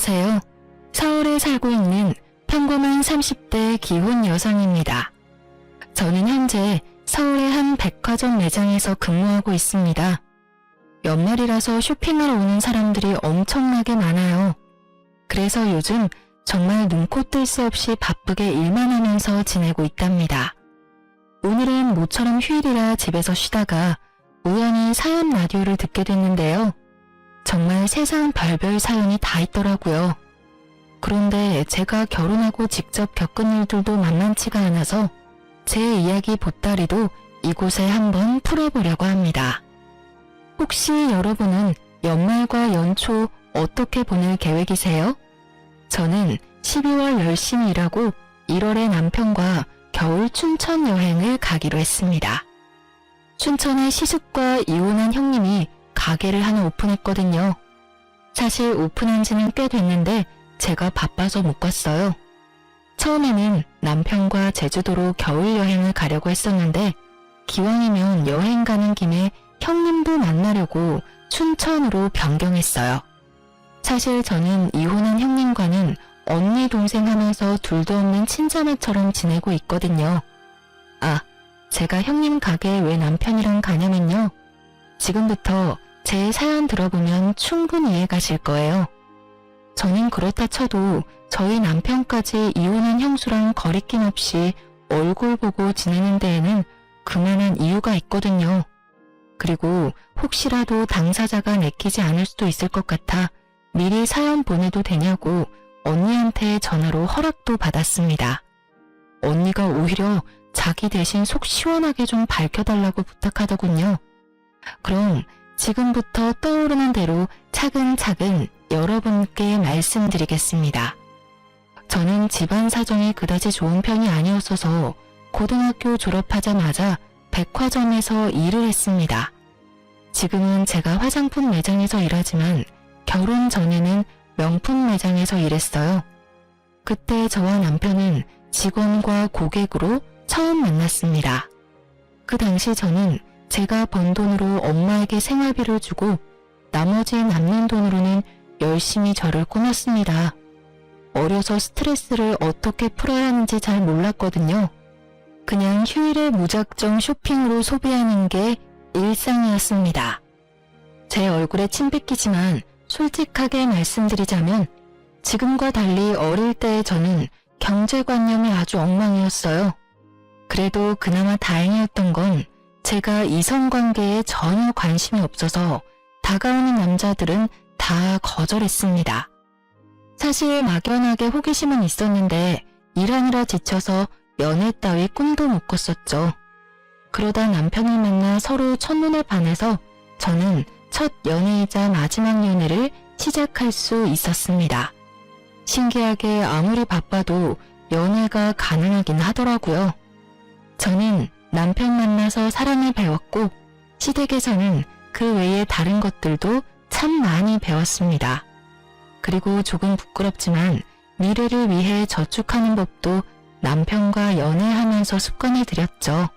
안녕하세요. 서울에 살고 있는 평범한 30대 기혼 여성입니다. 저는 현재 서울의 한 백화점 매장에서 근무하고 있습니다. 연말이라서 쇼핑하러 오는 사람들이 엄청나게 많아요. 그래서 요즘 정말 눈코 뜰 새 없이 바쁘게 일만 하면서 지내고 있답니다. 오늘은 모처럼 휴일이라 집에서 쉬다가 우연히 사연 라디오를 듣게 됐는데요. 정말 세상 별별 사연이 다 있더라고요. 그런데 제가 결혼하고 직접 겪은 일들도 만만치가 않아서 제 이야기 보따리도 이곳에 한번 풀어보려고 합니다. 혹시 여러분은 연말과 연초 어떻게 보낼 계획이세요? 저는 12월 열심히 일하고 1월에 남편과 겨울 춘천 여행을 가기로 했습니다. 춘천에 시숙과 이혼한 형님이 가게를 하나 오픈했거든요. 사실 오픈한 지는 꽤 됐는데 제가 바빠서 못 갔어요. 처음에는 남편과 제주도로 겨울 여행을 가려고 했었는데 기왕이면 여행 가는 김에 형님도 만나려고 춘천으로 변경했어요. 사실 저는 이혼한 형님과는 언니 동생 하면서 둘도 없는 친자매처럼 지내고 있거든요. 아, 제가 형님 가게에 왜 남편이랑 가냐면요. 지금부터 제 사연 들어보면 충분히 이해 가실 거예요. 저는 그렇다 쳐도 저희 남편까지 이혼한 형수랑 거리낌 없이 얼굴 보고 지내는 데에는 그만한 이유가 있거든요. 그리고 혹시라도 당사자가 내키지 않을 수도 있을 것 같아 미리 사연 보내도 되냐고 언니한테 전화로 허락도 받았습니다. 언니가 오히려 자기 대신 속 시원하게 좀 밝혀달라고 부탁하더군요. 그럼 지금부터 떠오르는 대로 차근차근 여러분께 말씀드리겠습니다. 저는 집안 사정이 그다지 좋은 편이 아니었어서 고등학교 졸업하자마자 백화점에서 일을 했습니다. 지금은 제가 화장품 매장에서 일하지만 결혼 전에는 명품 매장에서 일했어요. 그때 저와 남편은 직원과 고객으로 처음 만났습니다. 그 당시 저는 제가 번 돈으로 엄마에게 생활비를 주고 나머지 남는 돈으로는 열심히 저를 꾸몄습니다. 어려서 스트레스를 어떻게 풀어야 하는지 잘 몰랐거든요. 그냥 휴일에 무작정 쇼핑으로 소비하는 게 일상이었습니다. 제 얼굴에 침 뱉기지만 솔직하게 말씀드리자면 지금과 달리 어릴 때의 저는 경제관념이 아주 엉망이었어요. 그래도 그나마 다행이었던 건 제가 이성관계에 전혀 관심이 없어서 다가오는 남자들은 다 거절했습니다. 사실 막연하게 호기심은 있었는데 일하느라 지쳐서 연애 따위 꿈도 못 꿨었죠. 그러다 남편을 만나 서로 첫눈에 반해서 저는 첫 연애이자 마지막 연애를 시작할 수 있었습니다. 신기하게 아무리 바빠도 연애가 가능하긴 하더라고요. 저는 남편 만나서 사랑을 배웠고 시댁에서는 그 외에 다른 것들도 참 많이 배웠습니다. 그리고 조금 부끄럽지만 미래를 위해 저축하는 법도 남편과 연애하면서 습관을 들였죠.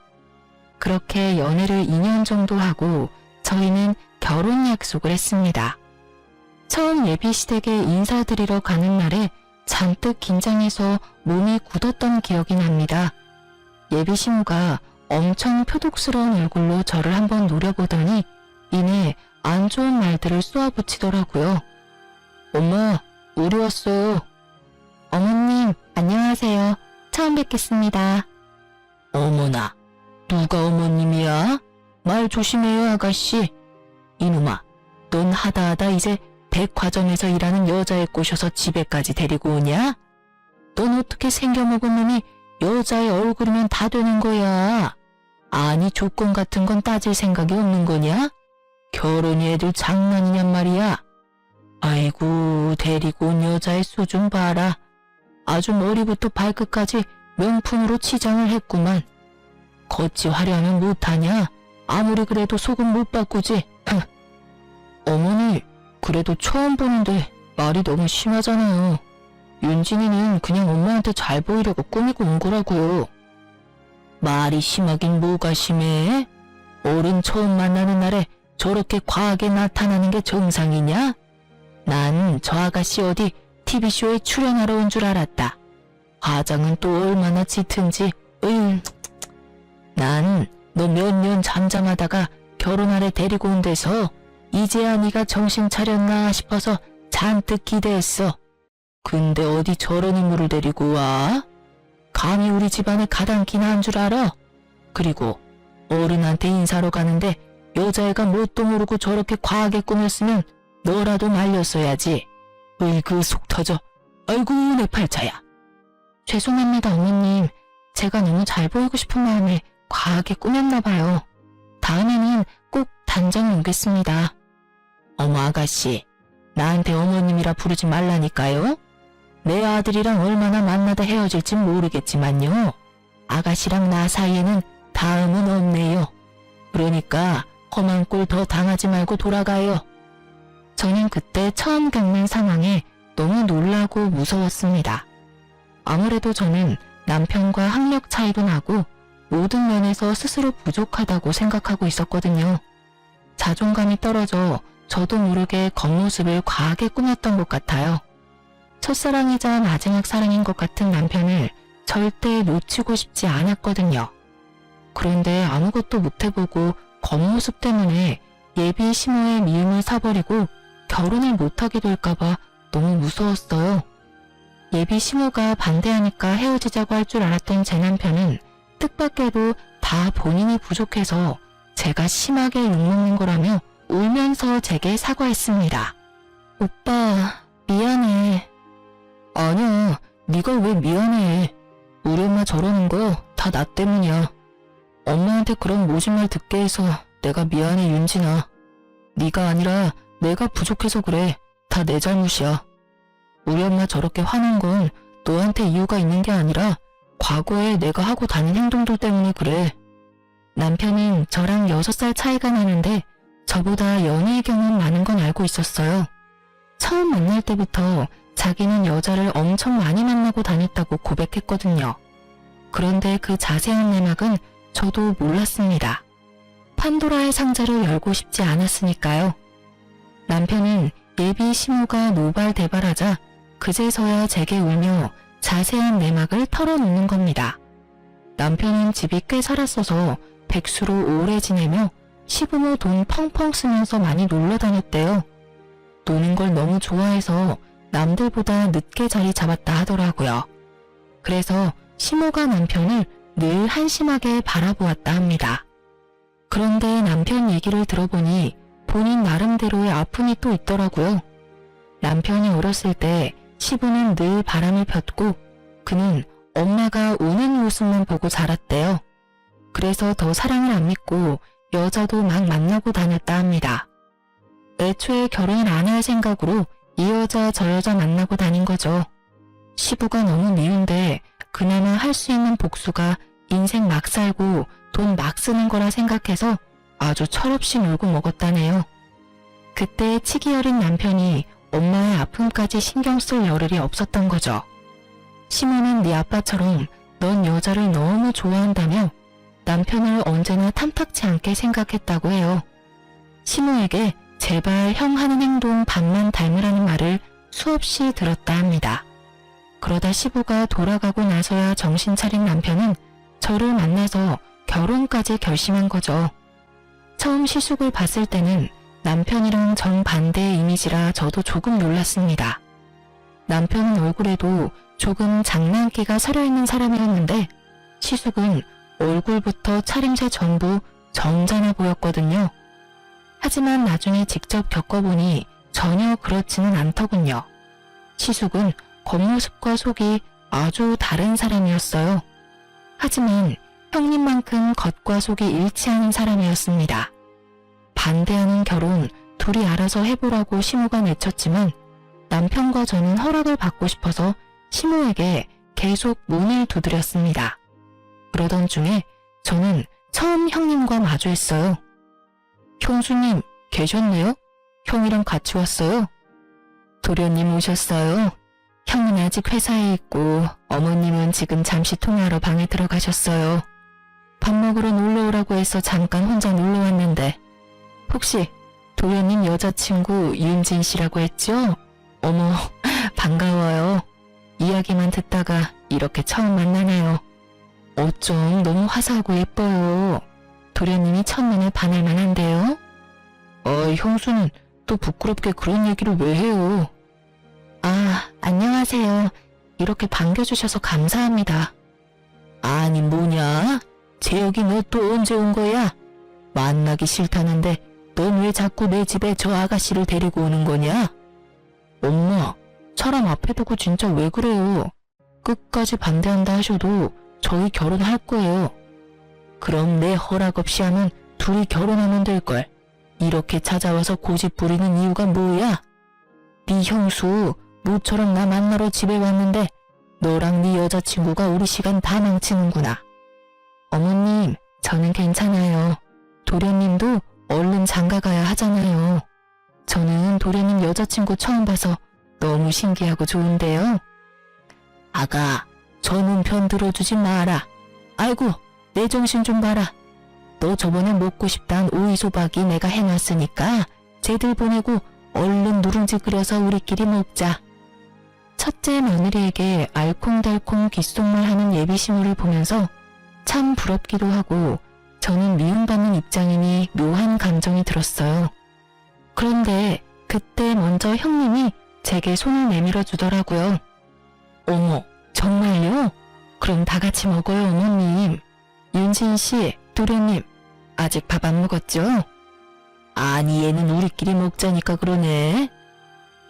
그렇게 연애를 2년 정도 하고 저희는 결혼 약속을 했습니다. 처음 예비시댁에 인사드리러 가는 날에 잔뜩 긴장해서 몸이 굳었던 기억이 납니다. 예비신부가 엄청 표독스러운 얼굴로 저를 한번 노려보더니 이내 안 좋은 말들을 쏘아붙이더라고요. 엄마, 우리 왔어요. 어머님, 안녕하세요. 처음 뵙겠습니다. 어머나, 누가 어머님이야? 말 조심해요, 아가씨. 이놈아, 넌 하다하다 이제 백화점에서 일하는 여자애 꼬셔서 집에까지 데리고 오냐? 넌 어떻게 생겨먹은 놈이 여자의 얼굴이면 다 되는 거야? 아니 조건 같은 건 따질 생각이 없는 거냐? 결혼이 애들 장난이냔 말이야. 아이고 데리고 온 여자의 수준 봐라. 아주 머리부터 발끝까지 명품으로 치장을 했구만. 겉이 화려하면 못하냐? 아무리 그래도 속은 못 바꾸지. 어머니 그래도 처음 보는데 말이 너무 심하잖아요. 윤진이는 그냥 엄마한테 잘 보이려고 꾸미고 온 거라고요. 말이 심하긴 뭐가 심해? 어른 처음 만나는 날에 저렇게 과하게 나타나는 게 정상이냐? 난 저 아가씨 어디 TV쇼에 출연하러 온 줄 알았다. 화장은 또 얼마나 짙은지. 난 너 몇 년 잠잠하다가 결혼하래 데리고 온 데서 이제야 네가 정신 차렸나 싶어서 잔뜩 기대했어. 근데 어디 저런 인물을 데리고 와? 감히 우리 집안에 가당키나 한 줄 알아? 그리고 어른한테 인사로 가는데 여자애가 뭣도 모르고 저렇게 과하게 꾸몄으면 너라도 말렸어야지. 으이그 속 터져. 아이고 내 팔자야. 죄송합니다 어머님. 제가 너무 잘 보이고 싶은 마음에 과하게 꾸몄나 봐요. 다음에는 꼭 단정히 오겠습니다. 어머 아가씨, 나한테 어머님이라 부르지 말라니까요. 내 아들이랑 얼마나 만나다 헤어질지 모르겠지만요. 아가씨랑 나 사이에는 다음은 없네요. 그러니까 험한 꼴 더 당하지 말고 돌아가요. 저는 그때 처음 겪는 상황에 너무 놀라고 무서웠습니다. 아무래도 저는 남편과 학력 차이도 나고 모든 면에서 스스로 부족하다고 생각하고 있었거든요. 자존감이 떨어져 저도 모르게 겉모습을 과하게 꾸몄던 것 같아요. 첫사랑이자 마지막 사랑인 것 같은 남편을 절대 놓치고 싶지 않았거든요. 그런데 아무것도 못해보고 겉모습 때문에 예비 시모의 미움을 사버리고 결혼을 못하게 될까봐 너무 무서웠어요. 예비 시모가 반대하니까 헤어지자고 할 줄 알았던 제 남편은 뜻밖에도 다 본인이 부족해서 제가 심하게 욕먹는 거라며 울면서 제게 사과했습니다. 오빠 미안해. 아니야, 네가 왜 미안해. 우리 엄마 저러는 거 다 나 때문이야. 엄마한테 그런 모진 말 듣게 해서 내가 미안해 윤진아. 네가 아니라 내가 부족해서 그래. 다 내 잘못이야. 우리 엄마 저렇게 화난 건 너한테 이유가 있는 게 아니라 과거에 내가 하고 다닌 행동들 때문에 그래. 남편은 저랑 6살 차이가 나는데 저보다 연애의 경험 많은 건 알고 있었어요. 처음 만날 때부터 자기는 여자를 엄청 많이 만나고 다녔다고 고백했거든요. 그런데 그 자세한 내막은 저도 몰랐습니다. 판도라의 상자를 열고 싶지 않았으니까요. 남편은 예비 시모가 노발대발하자 그제서야 제게 울며 자세한 내막을 털어놓는 겁니다. 남편은 집이 꽤 살았어서 백수로 오래 지내며 시부모 돈 펑펑 쓰면서 많이 놀러 다녔대요. 노는 걸 너무 좋아해서 남들보다 늦게 자리 잡았다 하더라고요. 그래서 시모가 남편을 늘 한심하게 바라보았다 합니다. 그런데 남편 얘기를 들어보니 본인 나름대로의 아픔이 또 있더라고요. 남편이 어렸을 때 시부는 늘 바람을 폈고 그는 엄마가 우는 모습만 보고 자랐대요. 그래서 더 사랑을 안 믿고 여자도 막 만나고 다녔다 합니다. 애초에 결혼을 안 할 생각으로 이 여자 저 여자 만나고 다닌 거죠. 시부가 너무 미운데 그나마 할 수 있는 복수가 인생 막 살고 돈 막 쓰는 거라 생각해서 아주 철없이 놀고 먹었다네요. 그때 치기 어린 남편이 엄마의 아픔까지 신경 쓸 여를이 없었던 거죠. 시모는 네 아빠처럼 넌 여자를 너무 좋아한다며 남편을 언제나 탐탁치 않게 생각했다고 해요. 시모에게 제발 형 하는 행동 반만 닮으라는 말을 수없이 들었다 합니다. 그러다 시부가 돌아가고 나서야 정신 차린 남편은 저를 만나서 결혼까지 결심한 거죠. 처음 시숙을 봤을 때는 남편이랑 정반대의 이미지라 저도 조금 놀랐습니다. 남편은 얼굴에도 조금 장난기가 서려있는 사람이었는데 시숙은 얼굴부터 차림새 전부 점잖아 보였거든요. 하지만 나중에 직접 겪어보니 전혀 그렇지는 않더군요. 시숙은 겉모습과 속이 아주 다른 사람이었어요. 하지만 형님만큼 겉과 속이 일치하는 사람이었습니다. 반대하는 결혼 둘이 알아서 해보라고 시모가 내쳤지만 남편과 저는 허락을 받고 싶어서 시모에게 계속 문을 두드렸습니다. 그러던 중에 저는 처음 형님과 마주했어요. 형수님 계셨네요? 형이랑 같이 왔어요? 도련님 오셨어요? 형은 아직 회사에 있고 어머님은 지금 잠시 통화하러 방에 들어가셨어요. 밥 먹으러 놀러 오라고 해서 잠깐 혼자 놀러 왔는데 혹시 도련님 여자친구 윤진 씨라고 했죠? 어머 반가워요. 이야기만 듣다가 이렇게 처음 만나네요. 어쩜 너무 화사하고 예뻐요. 도련님이 첫눈에 반할 만한데요. 형수는 또 부끄럽게 그런 얘기를 왜 해요? 안녕하세요. 이렇게 반겨주셔서 감사합니다. 아니 뭐냐? 재혁이 너 또 언제 온 거야? 만나기 싫다는데 넌 왜 자꾸 내 집에 저 아가씨를 데리고 오는 거냐? 엄마, 사람 앞에 두고 진짜 왜 그래요? 끝까지 반대한다 하셔도 저희 결혼할 거예요. 그럼 내 허락 없이 하면 둘이 결혼하면 될걸. 이렇게 찾아와서 고집 부리는 이유가 뭐야? 네 형수 모처럼 나 만나러 집에 왔는데 너랑 네 여자친구가 우리 시간 다 망치는구나. 어머님, 저는 괜찮아요. 도련님도 얼른 장가가야 하잖아요. 저는 도련님 여자친구 처음 봐서 너무 신기하고 좋은데요. 아가, 저놈 편 들어주지 마라. 아이고, 내 정신 좀 봐라. 너 저번에 먹고 싶단 오이소박이 내가 해놨으니까 쟤들 보내고 얼른 누룽지 끓여서 우리끼리 먹자. 첫째 며느리에게 알콩달콩 귓속말하는 예비시무를 보면서 참 부럽기도 하고 저는 미움받는 입장이니 묘한 감정이 들었어요. 그런데 그때 먼저 형님이 제게 손을 내밀어 주더라고요. 어머, 정말요? 그럼 다 같이 먹어요, 어머님. 윤진 씨, 도련님, 아직 밥 안 먹었죠? 아니, 얘는 우리끼리 먹자니까 그러네.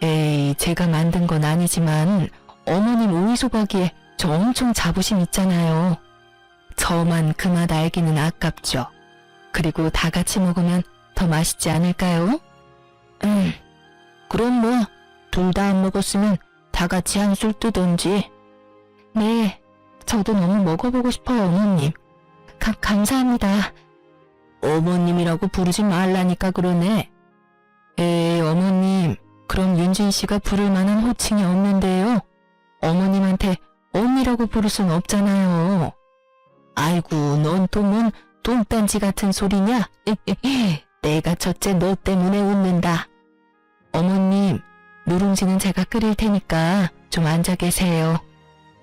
에이, 제가 만든 건 아니지만 어머님 오이소박이에 저 엄청 자부심 있잖아요. 저만 그 맛 알기는 아깝죠. 그리고 다 같이 먹으면 더 맛있지 않을까요? 그럼 뭐 둘 다 안 먹었으면 다 같이 한술 뜨던지. 네, 저도 너무 먹어보고 싶어요, 어머님. 감사합니다. 어머님이라고 부르지 말라니까 그러네. 에이, 어머님, 그럼 윤진 씨가 부를 만한 호칭이 없는데요. 어머님한테 언니라고 부를 순 없잖아요. 아이고, 넌 또 뭔 똥딴지 같은 소리냐? 내가 첫째 너 때문에 웃는다. 어머님, 누룽지는 제가 끓일 테니까 좀 앉아 계세요.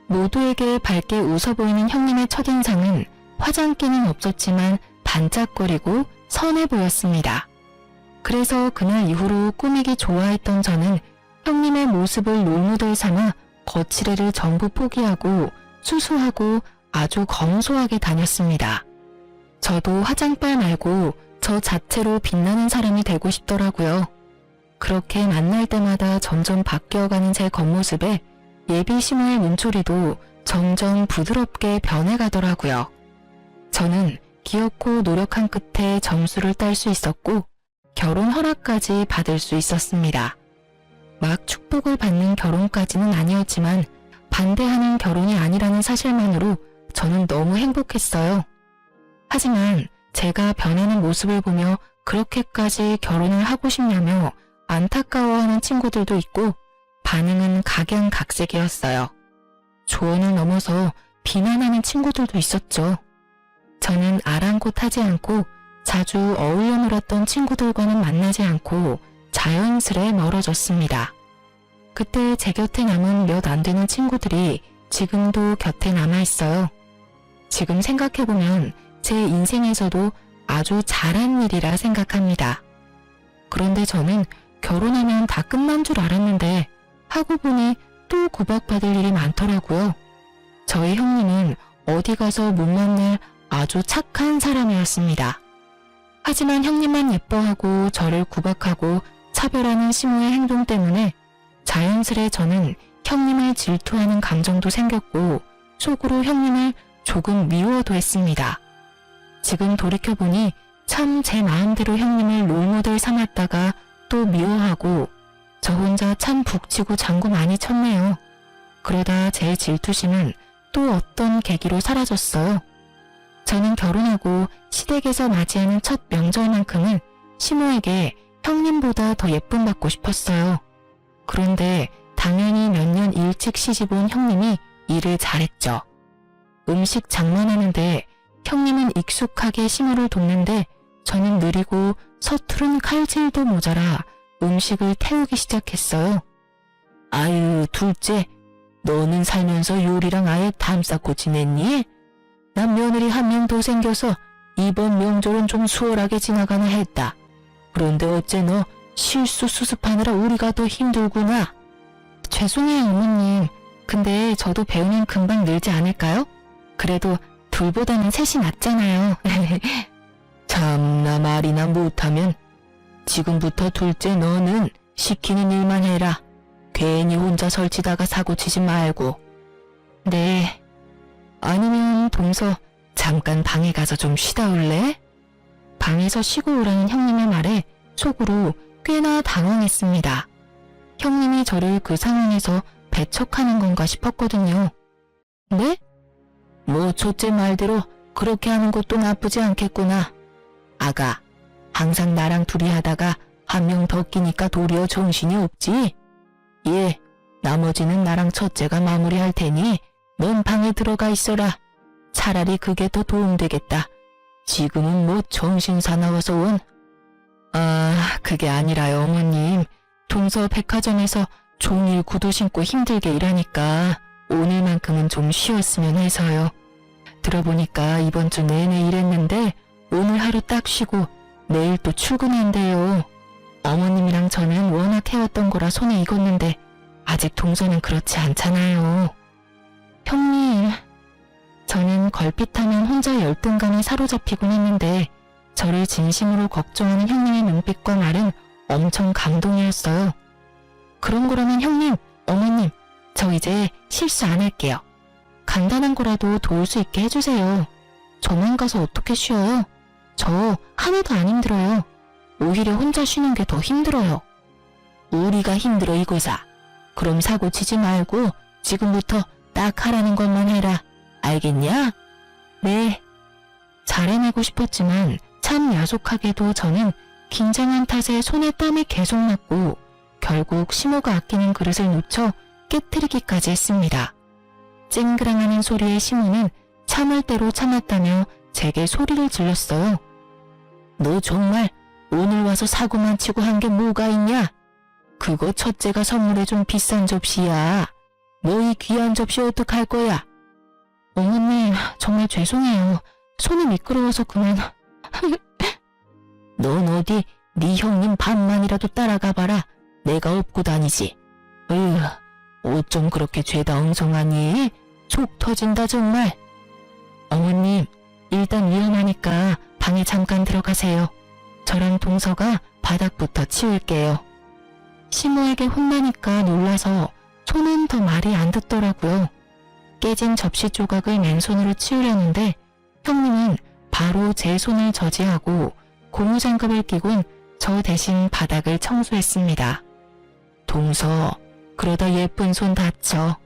모두에게 밝게 웃어 보이는 형님의 첫인상은 화장기는 없었지만 반짝거리고 선해 보였습니다. 그래서 그날 이후로 꾸미기 좋아했던 저는 형님의 모습을 롤모델 삼아 거치대를 전부 포기하고 수수하고 아주 검소하게 다녔습니다. 저도 화장빨 말고 저 자체로 빛나는 사람이 되고 싶더라고요. 그렇게 만날 때마다 점점 바뀌어가는 제 겉모습에 예비 시모의 문초리도 점점 부드럽게 변해가더라고요. 저는 귀엽고 노력한 끝에 점수를 딸 수 있었고 결혼 허락까지 받을 수 있었습니다. 막 축복을 받는 결혼까지는 아니었지만 반대하는 결혼이 아니라는 사실만으로 저는 너무 행복했어요. 하지만 제가 변하는 모습을 보며 그렇게까지 결혼을 하고 싶냐며 안타까워하는 친구들도 있고 반응은 각양각색이었어요. 조언을 넘어서 비난하는 친구들도 있었죠. 저는 아랑곳하지 않고 자주 어울려 놀았던 친구들과는 만나지 않고 자연스레 멀어졌습니다. 그때 제 곁에 남은 몇 안 되는 친구들이 지금도 곁에 남아있어요. 지금 생각해보면 제 인생에서도 아주 잘한 일이라 생각합니다. 그런데 저는 결혼하면 다 끝난 줄 알았는데 하고 보니 또 구박받을 일이 많더라고요. 저희 형님은 어디 가서 못 만날 아주 착한 사람이었습니다. 하지만 형님만 예뻐하고 저를 구박하고 차별하는 시모의 행동 때문에 자연스레 저는 형님을 질투하는 감정도 생겼고 속으로 형님을 조금 미워도 했습니다. 지금 돌이켜보니 참 제 마음대로 형님을 롤모델 삼았다가 또 미워하고 저 혼자 참 북치고 장구 많이 쳤네요. 그러다 제 질투심은 또 어떤 계기로 사라졌어요. 저는 결혼하고 시댁에서 맞이하는 첫 명절만큼은 시모에게 형님보다 더 예쁨 받고 싶었어요. 그런데 당연히 몇 년 일찍 시집 온 형님이 일을 잘했죠. 음식 장만하는데 형님은 익숙하게 시모를 돕는데 저는 느리고 서투른 칼질도 모자라 음식을 태우기 시작했어요. 아유, 둘째, 너는 살면서 요리랑 아예 담쌓고 지냈니? 난 며느리 한 명 더 생겨서 이번 명절은 좀 수월하게 지나가나 했다. 그런데 어째 너 실수 수습하느라 우리가 더 힘들구나. 죄송해요, 어머님. 근데 저도 배우면 금방 늘지 않을까요? 그래도 둘보다는 셋이 낫잖아요. 참나 말이나 못하면. 지금부터 둘째 너는 시키는 일만 해라. 괜히 혼자 설치다가 사고치지 말고. 네. 아니면 동서 잠깐 방에 가서 좀 쉬다 올래? 방에서 쉬고 오라는 형님의 말에 속으로 꽤나 당황했습니다. 형님이 저를 그 상황에서 배척하는 건가 싶었거든요. 네? 뭐 첫째 말대로 그렇게 하는 것도 나쁘지 않겠구나. 아가, 항상 나랑 둘이 하다가 한 명 더 끼니까 도리어 정신이 없지? 예, 나머지는 나랑 첫째가 마무리할 테니 넌 방에 들어가 있어라. 차라리 그게 더 도움되겠다. 지금은 뭐 정신 사나워서 온? 아, 그게 아니라요, 어머님. 동서 백화점에서 종일 구두 신고 힘들게 일하니까 오늘만큼은 좀 쉬었으면 해서요. 들어보니까 이번 주 내내 일했는데 오늘 하루 딱 쉬고 내일 또 출근한대요. 어머님이랑 저는 워낙 해왔던 거라 손에 익었는데 아직 동서는 그렇지 않잖아요. 형님, 저는 걸핏하면 혼자 열등감에 사로잡히곤 했는데 저를 진심으로 걱정하는 형님의 눈빛과 말은 엄청 감동이었어요. 그런 거라면 형님, 어머님, 저 이제 실수 안 할게요. 간단한 거라도 도울 수 있게 해주세요. 저만 가서 어떻게 쉬어요? 저 하나도 안 힘들어요. 오히려 혼자 쉬는 게 더 힘들어요. 우리가 힘들어 이거사. 그럼 사고 치지 말고 지금부터 딱 하라는 것만 해라. 알겠냐? 네. 잘해내고 싶었지만 참 야속하게도 저는 긴장한 탓에 손에 땀이 계속 났고 결국 시모가 아끼는 그릇을 놓쳐 깨트리기까지 했습니다. 쨍그랑하는 소리에 시모는 참을 대로 참았다며 제게 소리를 질렀어요. 너 정말 오늘 와서 사고만 치고 한 게 뭐가 있냐? 그거 첫째가 선물해준 비싼 접시야. 너 이 귀한 접시 어떡할 거야? 어머님, 정말 죄송해요. 손이 미끄러워서 그만. 넌 어디 네 형님 반만이라도 따라가 봐라. 내가 업고 다니지. 옷 좀 그렇게 죄다 엉성하니? 속 터진다 정말. 어머님, 일단 위험하니까 방에 잠깐 들어가세요. 저랑 동서가 바닥부터 치울게요. 시모에게 혼나니까 놀라서 손은 더 말이 안 듣더라고요. 깨진 접시 조각을 맨손으로 치우려는데 형님은 바로 제 손을 저지하고 고무장갑을 끼곤 저 대신 바닥을 청소했습니다. 동서, 그러다 예쁜 손 다쳐.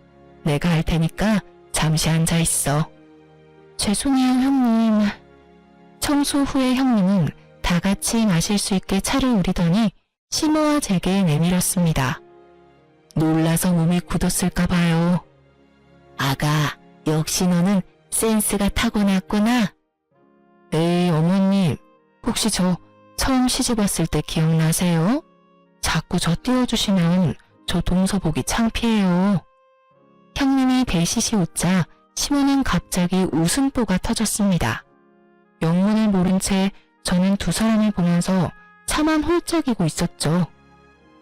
내가 할 테니까 잠시 앉아있어. 죄송해요, 형님. 청소 후에 형님은 다 같이 마실 수 있게 차를 우리더니 시모와 제게 내밀었습니다. 놀라서 몸이 굳었을까 봐요. 아가, 역시 너는 센스가 타고났구나. 에이, 어머님, 혹시 저 처음 시집 왔을 때 기억나세요? 자꾸 저 띄워주시면 저 동서 보기 창피해요. 형님이 배시시 웃자 시모는 갑자기 웃음보가 터졌습니다. 영문을 모른 채 저는 두 사람을 보면서 차만 홀짝이고 있었죠.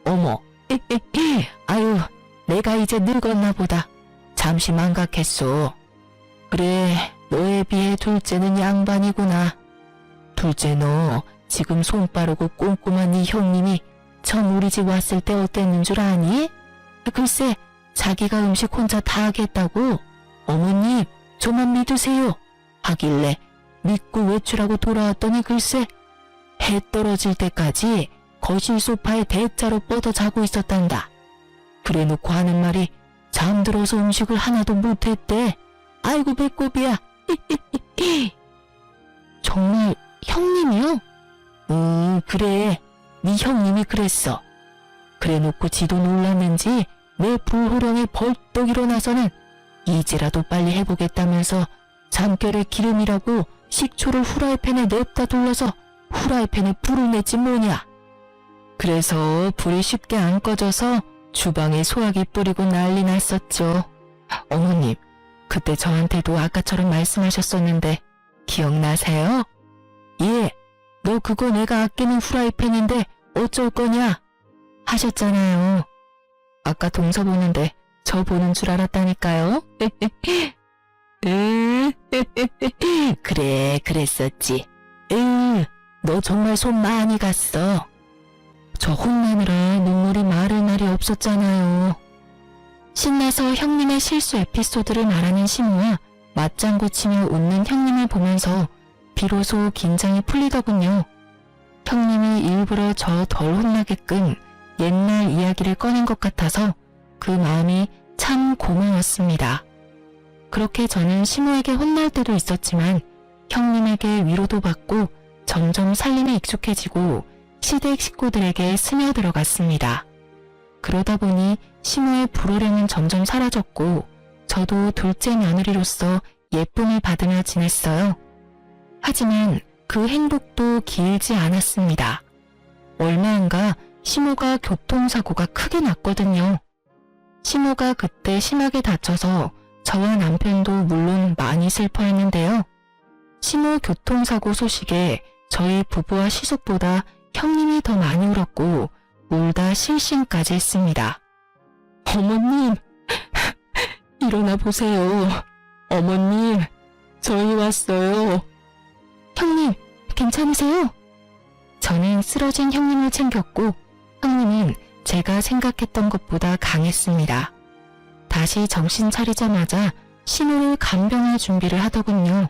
어머, 아유, 내가 이제 늙었나 보다. 잠시 망각했어. 그래, 너에 비해 둘째는 양반이구나. 둘째 너 지금 손 빠르고 꼼꼼한 네 형님이 처음 우리 집 왔을 때 어땠는 줄 아니? 글쎄, 자기가 음식 혼자 다 하겠다고. 어머님, 저만 믿으세요. 하길래 믿고 외출하고 돌아왔더니 글쎄, 해 떨어질 때까지 거실 소파에 대자로 뻗어 자고 있었단다. 그래놓고 하는 말이 잠들어서 음식을 하나도 못했대. 아이고 배꼽이야. 정말 형님이요? 그래. 네 형님이 그랬어. 그래놓고 지도 놀랐는지 내 불호령에 벌떡 일어나서는 이제라도 빨리 해보겠다면서 잠결에 기름이라고 식초를 후라이팬에 냅다 둘러서 후라이팬에 불을 냈지 뭐냐. 그래서 불이 쉽게 안 꺼져서 주방에 소화기 뿌리고 난리 났었죠. 어머님, 그때 저한테도 아까처럼 말씀하셨었는데 기억나세요? 예, 너 그거 내가 아끼는 후라이팬인데 어쩔 거냐? 하셨잖아요. 아까 동서 보는데 저 보는 줄 알았다니까요. 그래, 그랬었지. 너 정말 손 많이 갔어. 저 혼내느라 눈물이 마를 날이 없었잖아요. 신나서 형님의 실수 에피소드를 말하는 시모와 맞장구 치며 웃는 형님을 보면서 비로소 긴장이 풀리더군요. 형님이 일부러 저 덜 혼나게끔 옛날 이야기를 꺼낸 것 같아서 그 마음이 참 고마웠습니다. 그렇게 저는 시모에게 혼날 때도 있었지만 형님에게 위로도 받고 점점 살림에 익숙해지고 시댁 식구들에게 스며들어갔습니다. 그러다 보니 시모의 불호령은 점점 사라졌고 저도 둘째 며느리로서 예쁨을 받으며 지냈어요. 하지만 그 행복도 길지 않았습니다. 얼마 안가 시모가 교통사고가 크게 났거든요. 시모가 그때 심하게 다쳐서 저와 남편도 물론 많이 슬퍼했는데요. 시모 교통사고 소식에 저희 부부와 시숙보다 형님이 더 많이 울었고 울다 실신까지 했습니다. 어머님, 일어나 보세요. 어머님, 저희 왔어요. 형님, 괜찮으세요? 저는 쓰러진 형님을 챙겼고 형님은 제가 생각했던 것보다 강했습니다. 다시 정신 차리자마자 시모를 간병할 준비를 하더군요.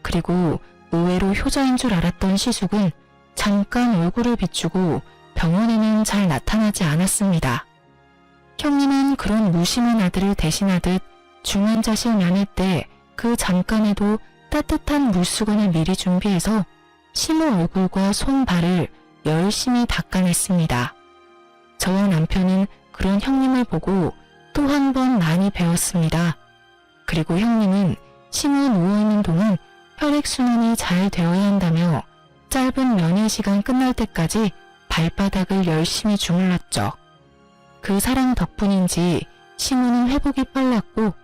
그리고 의외로 효자인 줄 알았던 시숙은 잠깐 얼굴을 비추고 병원에는 잘 나타나지 않았습니다. 형님은 그런 무심한 아들을 대신하듯 중환자실 면회 때 그 잠깐에도 따뜻한 물수건을 미리 준비해서 시모 얼굴과 손, 발을 열심히 닦아냈습니다. 저와 남편은 그런 형님을 보고 또 한 번 많이 배웠습니다. 그리고 형님은 시모 누워있는 동안 혈액순환이 잘 되어야 한다며 짧은 면회 시간 끝날 때까지 발바닥을 열심히 주물렀죠. 그 사랑 덕분인지 시모는 회복이 빨랐고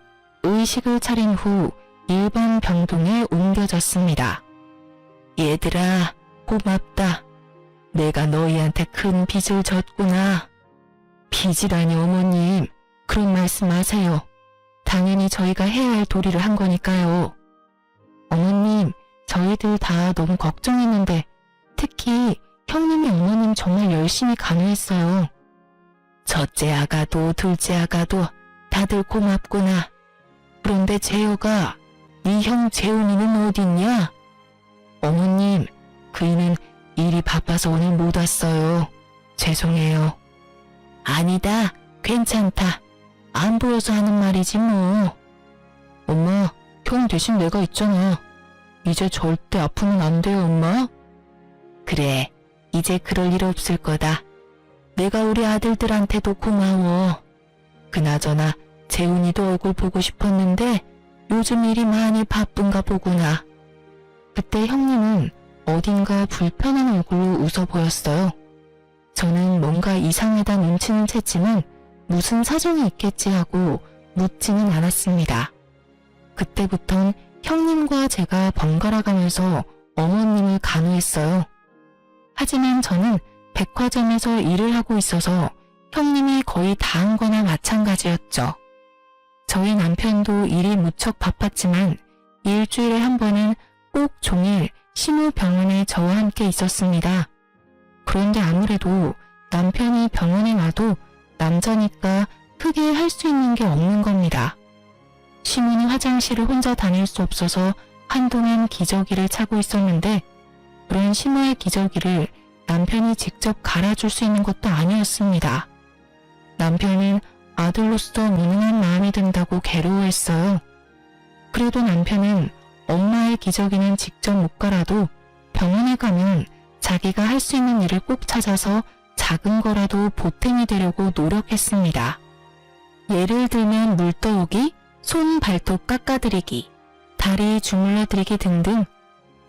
의식을 차린 후 일반 병동에 옮겨졌습니다. 얘들아, 고맙다. 내가 너희한테 큰 빚을 졌구나. 빚이라니 어머님, 그런 말씀 마세요. 당연히 저희가 해야 할 도리를 한 거니까요. 어머님, 저희들 다 너무 걱정했는데 특히 형님이 어머님 정말 열심히 간호했어요. 첫째 아가도 둘째 아가도 다들 고맙구나. 그런데 재호가, 이 형 재훈이는 어딨냐? 어머님, 그이는 일이 바빠서 오늘 못 왔어요. 죄송해요. 아니다, 괜찮다. 안 보여서 하는 말이지 뭐. 엄마, 형 대신 내가 있잖아. 이제 절대 아프면 안 돼요, 엄마. 그래, 이제 그럴 일 없을 거다. 내가 우리 아들들한테도 고마워. 그나저나 재훈이도 얼굴 보고 싶었는데 요즘 일이 많이 바쁜가 보구나. 그때 형님은 어딘가 불편한 얼굴로 웃어 보였어요. 저는 뭔가 이상하다 눈치는 챘지만 무슨 사정이 있겠지 하고 묻지는 않았습니다. 그때부턴 형님과 제가 번갈아 가면서 어머님을 간호했어요. 하지만 저는 백화점에서 일을 하고 있어서 형님이 거의 다 한 거나 마찬가지였죠. 저희 남편도 일이 무척 바빴지만 일주일에 한 번은 꼭 종일 시모 병원에 저와 함께 있었습니다. 그런데 아무래도 남편이 병원에 와도 남자니까 크게 할 수 있는 게 없는 겁니다. 시모는 화장실을 혼자 다닐 수 없어서 한동안 기저귀를 차고 있었는데 그런 시모의 기저귀를 남편이 직접 갈아줄 수 있는 것도 아니었습니다. 남편은 아들로서 무능한 마음이 든다고 괴로워했어요. 그래도 남편은 엄마의 기저귀는 직접 못 갈아도 병원에 가면 자기가 할 수 있는 일을 꼭 찾아서 작은 거라도 보탬이 되려고 노력했습니다. 예를 들면 물 떠오기, 손 발톱 깎아드리기, 다리 주물러드리기 등등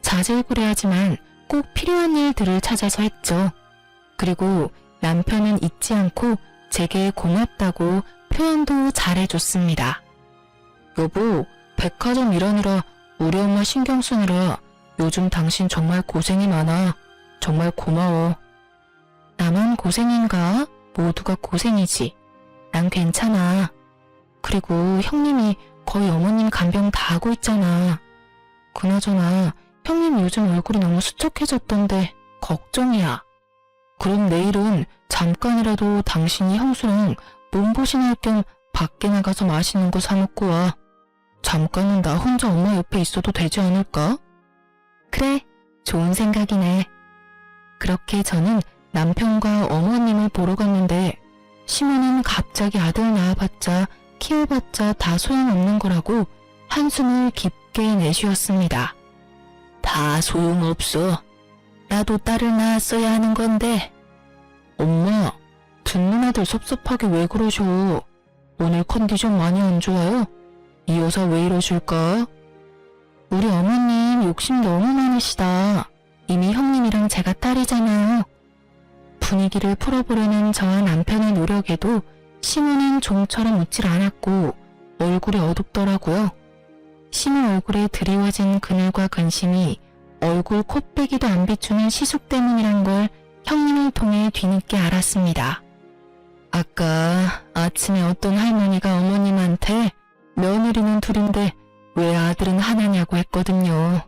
자질구레하지만 꼭 필요한 일들을 찾아서 했죠. 그리고 남편은 잊지 않고 제게 고맙다고 표현도 잘해줬습니다. 여보, 백화점 일하느라 우리 엄마 신경 쓰느라 요즘 당신 정말 고생이 많아. 정말 고마워. 나만 고생인가? 모두가 고생이지. 난 괜찮아. 그리고 형님이 거의 어머님 간병 다 하고 있잖아. 그나저나 형님 요즘 얼굴이 너무 수척해졌던데 걱정이야. 그럼 내일은 잠깐이라도 당신이 형수랑 몸보신할 겸 밖에 나가서 맛있는 거 사 먹고 와. 잠깐은 나 혼자 엄마 옆에 있어도 되지 않을까? 그래, 좋은 생각이네. 그렇게 저는 남편과 어머님을 보러 갔는데 시모는 갑자기 아들 낳아봤자 키워봤자 다 소용없는 거라고 한숨을 깊게 내쉬었습니다. 다 소용없어. 나도 딸을 낳았어야 하는 건데. 엄마, 듣는 아들 섭섭하게 왜 그러셔? 오늘 컨디션 많이 안 좋아요? 이 여사 왜 이러실까? 우리 어머님 욕심 너무 많으시다. 이미 형님이랑 제가 딸이잖아요. 분위기를 풀어보려는 저와 남편의 노력에도 시모는 좀처럼 웃질 않았고 얼굴이 어둡더라고요. 시모 얼굴에 드리워진 그늘과 근심이 얼굴 콧배기도 안 비추는 시숙 때문이란 걸 형님을 통해 뒤늦게 알았습니다. 아까 아침에 어떤 할머니가 어머님한테 며느리는 둘인데 왜 아들은 하나냐고 했거든요.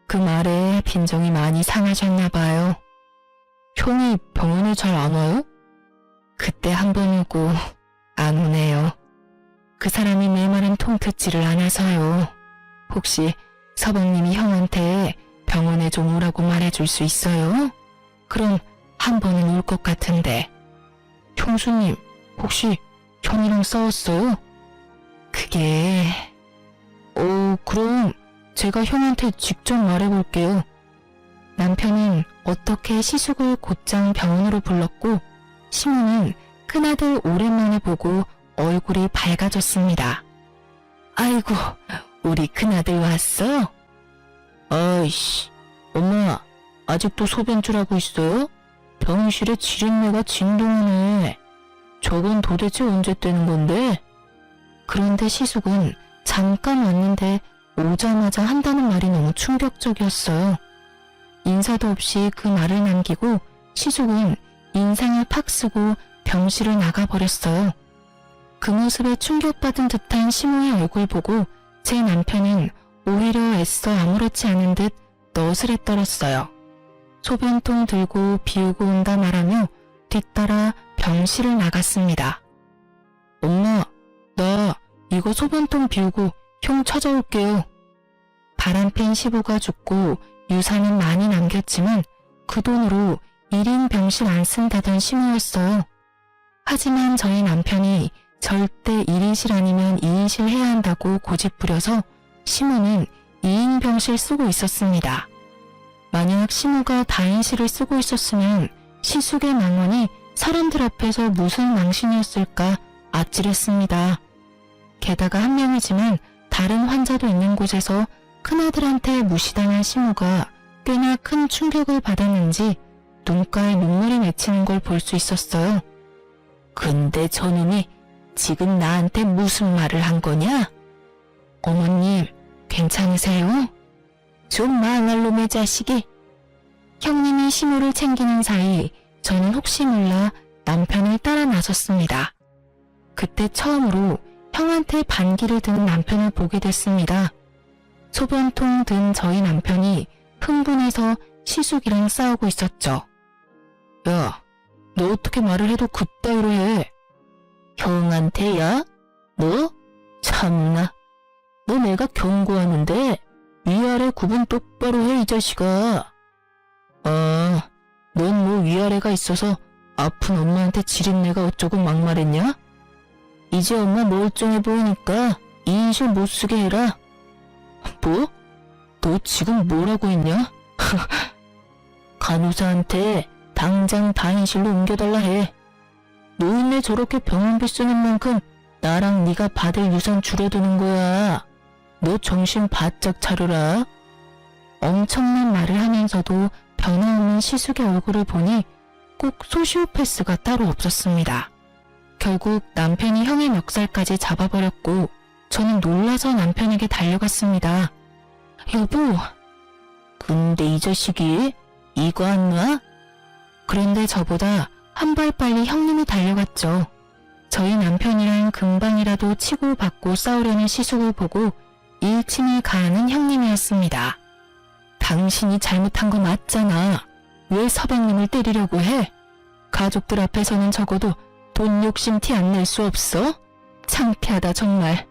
그 말에 빈정이 많이 상하셨나 봐요. 형이 병원에 잘 안 와요? 그때 한 번 오고 안 오네요. 그 사람이 내 말은 통듣지를 않아서요. 혹시 서방님이 형한테 병원에 좀 오라고 말해줄 수 있어요? 그럼 한 번은 올 것 같은데. 형수님, 혹시 형이랑 싸웠어요? 그게... 그럼 제가 형한테 직접 말해볼게요. 남편은 어떻게 시숙을 곧장 병원으로 불렀고 시모는 큰아들 오랜만에 보고 얼굴이 밝아졌습니다. 아이고, 우리 큰아들 왔어? 아이씨, 엄마, 아직도 소변줄하고 있어요? 병실에 지린내가 진동하네. 저건 도대체 언제 떼는 건데? 그런데 시숙은 잠깐 왔는데 오자마자 한다는 말이 너무 충격적이었어요. 인사도 없이 그 말을 남기고 시숙은 인상을 팍 쓰고 병실을 나가버렸어요. 그 모습에 충격받은 듯한 시모의 얼굴 보고 제 남편은 오히려 애써 아무렇지 않은 듯 너스레 떨었어요. 소변통 들고 비우고 온다 말하며 뒤따라 병실을 나갔습니다. 엄마, 나 이거 소변통 비우고 형 찾아올게요. 바람핀 시부가 죽고 유산은 많이 남겼지만 그 돈으로 1인 병실 안 쓴다던 시모였어요. 하지만 저희 남편이 절대 1인실 아니면 2인실 해야 한다고 고집부려서 시모는 2인 병실 쓰고 있었습니다. 만약 시모가 다인실을 쓰고 있었으면 시숙의 망언이 사람들 앞에서 무슨 망신이었을까 아찔했습니다. 게다가 한 명이지만 다른 환자도 있는 곳에서 큰아들한테 무시당한 시모가 꽤나 큰 충격을 받았는지 눈가에 눈물이 맺히는 걸 볼 수 있었어요. 근데 저놈이 지금 나한테 무슨 말을 한 거냐? 어머님, 괜찮으세요? 좀 망할 놈의 자식이. 형님이 시모를 챙기는 사이 저는 혹시 몰라 남편을 따라 나섰습니다. 그때 처음으로 형한테 반기를 든 남편을 보게 됐습니다. 소변통 든 저희 남편이 흥분해서 시숙이랑 싸우고 있었죠. 야, 너 어떻게 말을 해도 그따위로 해? 형한테야? 너? 참나. 너 내가 경고하는데 위아래 구분 똑바로 해, 이 자식아. 아, 넌 뭐 위아래가 있어서 아픈 엄마한테 지린내가 어쩌고 막말했냐? 이제 엄마 멀쩡해 보이니까 2인실 못 쓰게 해라. 뭐? 너 지금 뭐라고 했냐? 간호사한테 당장 다인실로 옮겨달라 해. 노인네 저렇게 병원비 쓰는 만큼 나랑 네가 받을 유산 줄어드는 거야. 너 정신 바짝 차려라. 엄청난 말을 하면서도 변화없는 시숙의 얼굴을 보니 꼭 소시오패스가 따로 없었습니다. 결국 남편이 형의 멱살까지 잡아버렸고 저는 놀라서 남편에게 달려갔습니다. 여보! 근데 이 자식이 이거 안 놔? 그런데 저보다 한 발 빨리 형님이 달려갔죠. 저희 남편이랑 금방이라도 치고 받고 싸우려는 시숙을 보고 일침이 가하는 형님이었습니다. 당신이 잘못한 거 맞잖아. 왜 서방님을 때리려고 해? 가족들 앞에서는 적어도 돈 욕심 티 안 낼 수 없어? 창피하다 정말.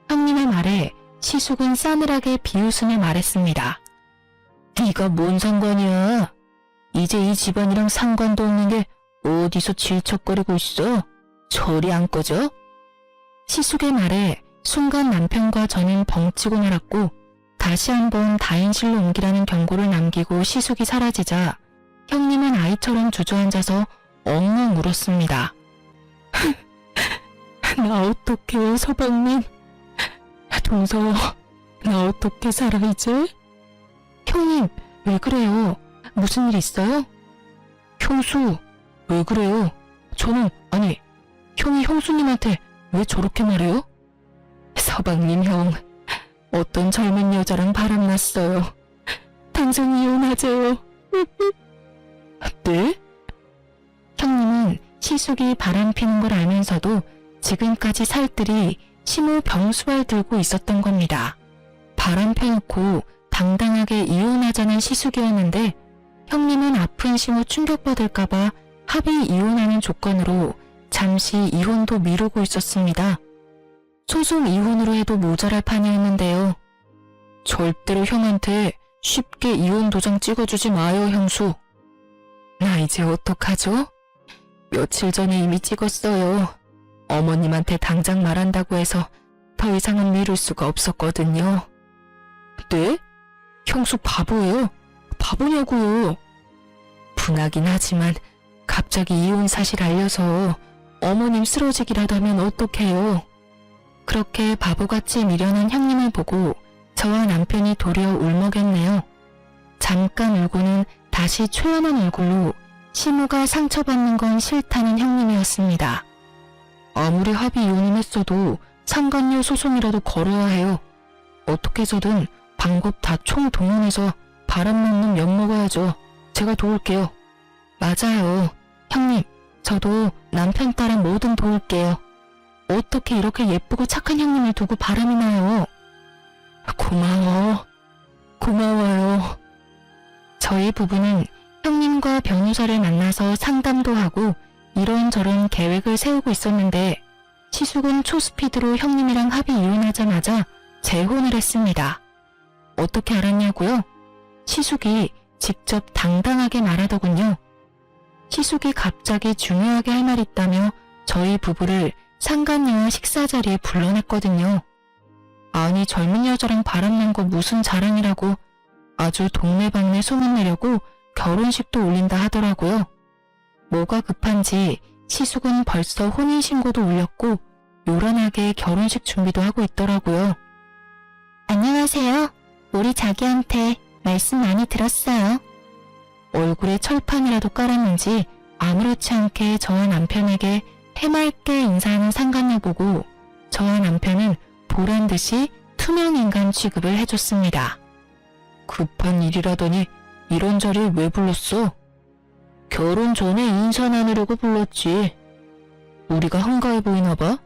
형님의 말에 시숙은 싸늘하게 비웃으며 말했습니다. 네가 뭔 상관이야? 이제 이 집안이랑 상관도 없는 게 어디서 질척거리고 있어? 저리 안 꺼져? 시숙의 말에 순간 남편과 저는 벙찌고 말았고 다시 한번 다인실로 옮기라는 경고를 남기고 시숙이 사라지자 형님은 아이처럼 주저앉아서 엉엉 울었습니다. 나 어떡해요 서방님. 동서 나 어떻게 살아 이제? 형님 왜 그래요? 무슨 일 있어요? 형수 왜 그래요? 저는 아니 형이 형수님한테 왜 저렇게 말해요? 서방님 형 어떤 젊은 여자랑 바람났어요. 당장 이혼하재요. 네? 형님은 시숙이 바람피는 걸 알면서도 지금까지 살뜰히 심호 병수발 들고 있었던 겁니다. 바람 펴놓고 당당하게 이혼하자는 시숙이었는데 형님은 아픈 심호 충격받을까봐 합의 이혼하는 조건으로 잠시 이혼도 미루고 있었습니다. 소송 이혼으로 해도 모자랄 판이었는데요. 절대로 형한테 쉽게 이혼 도장 찍어주지 마요 형수. 나 이제 어떡하죠? 며칠 전에 이미 찍었어요. 어머님한테 당장 말한다고 해서 더 이상은 미룰 수가 없었거든요. 네? 형수 바보예요? 바보냐고요? 분하긴 하지만 갑자기 이혼 사실 알려서 어머님 쓰러지기라도 하면 어떡해요? 그렇게 바보같이 미련한 형님을 보고 저와 남편이 도리어 울먹였네요. 잠깐 울고는 다시 초연한 얼굴로 시모가 상처받는 건 싫다는 형님이었습니다. 아무리 합의 이혼을 했어도 상간녀 소송이라도 걸어야 해요. 어떻게 해서든 방법 다 총동원해서 바람난 놈 엿먹어야죠. 제가 도울게요. 맞아요. 형님, 저도 남편 딸은 뭐든 도울게요. 어떻게 이렇게 예쁘고 착한 형님을 두고 바람이 나요? 고마워요. 저희 부부는 형님과 변호사를 만나서 상담도 하고 이런저런 계획을 세우고 있었는데 시숙은 초스피드로 형님이랑 합의 이혼하자마자 재혼을 했습니다. 어떻게 알았냐고요? 시숙이 직접 당당하게 말하더군요. 시숙이 갑자기 중요하게 할 말 있다며 저희 부부를 상간녀와 식사 자리에 불러냈거든요. 아니 젊은 여자랑 바람난 거 무슨 자랑이라고 아주 동네방네 소문내려고 결혼식도 올린다 하더라고요. 뭐가 급한지 시숙은 벌써 혼인신고도 올렸고 요란하게 결혼식 준비도 하고 있더라고요. 안녕하세요. 우리 자기한테 말씀 많이 들었어요. 얼굴에 철판이라도 깔았는지 아무렇지 않게 저와 남편에게 해맑게 인사하는 상간녀 보고 저와 남편은 보란듯이 투명인간 취급을 해줬습니다. 급한 일이라더니 이런 자리에 왜 불렀어? 결혼 전에 인사 나누려고 불렀지. 우리가 한가해 보이나 봐?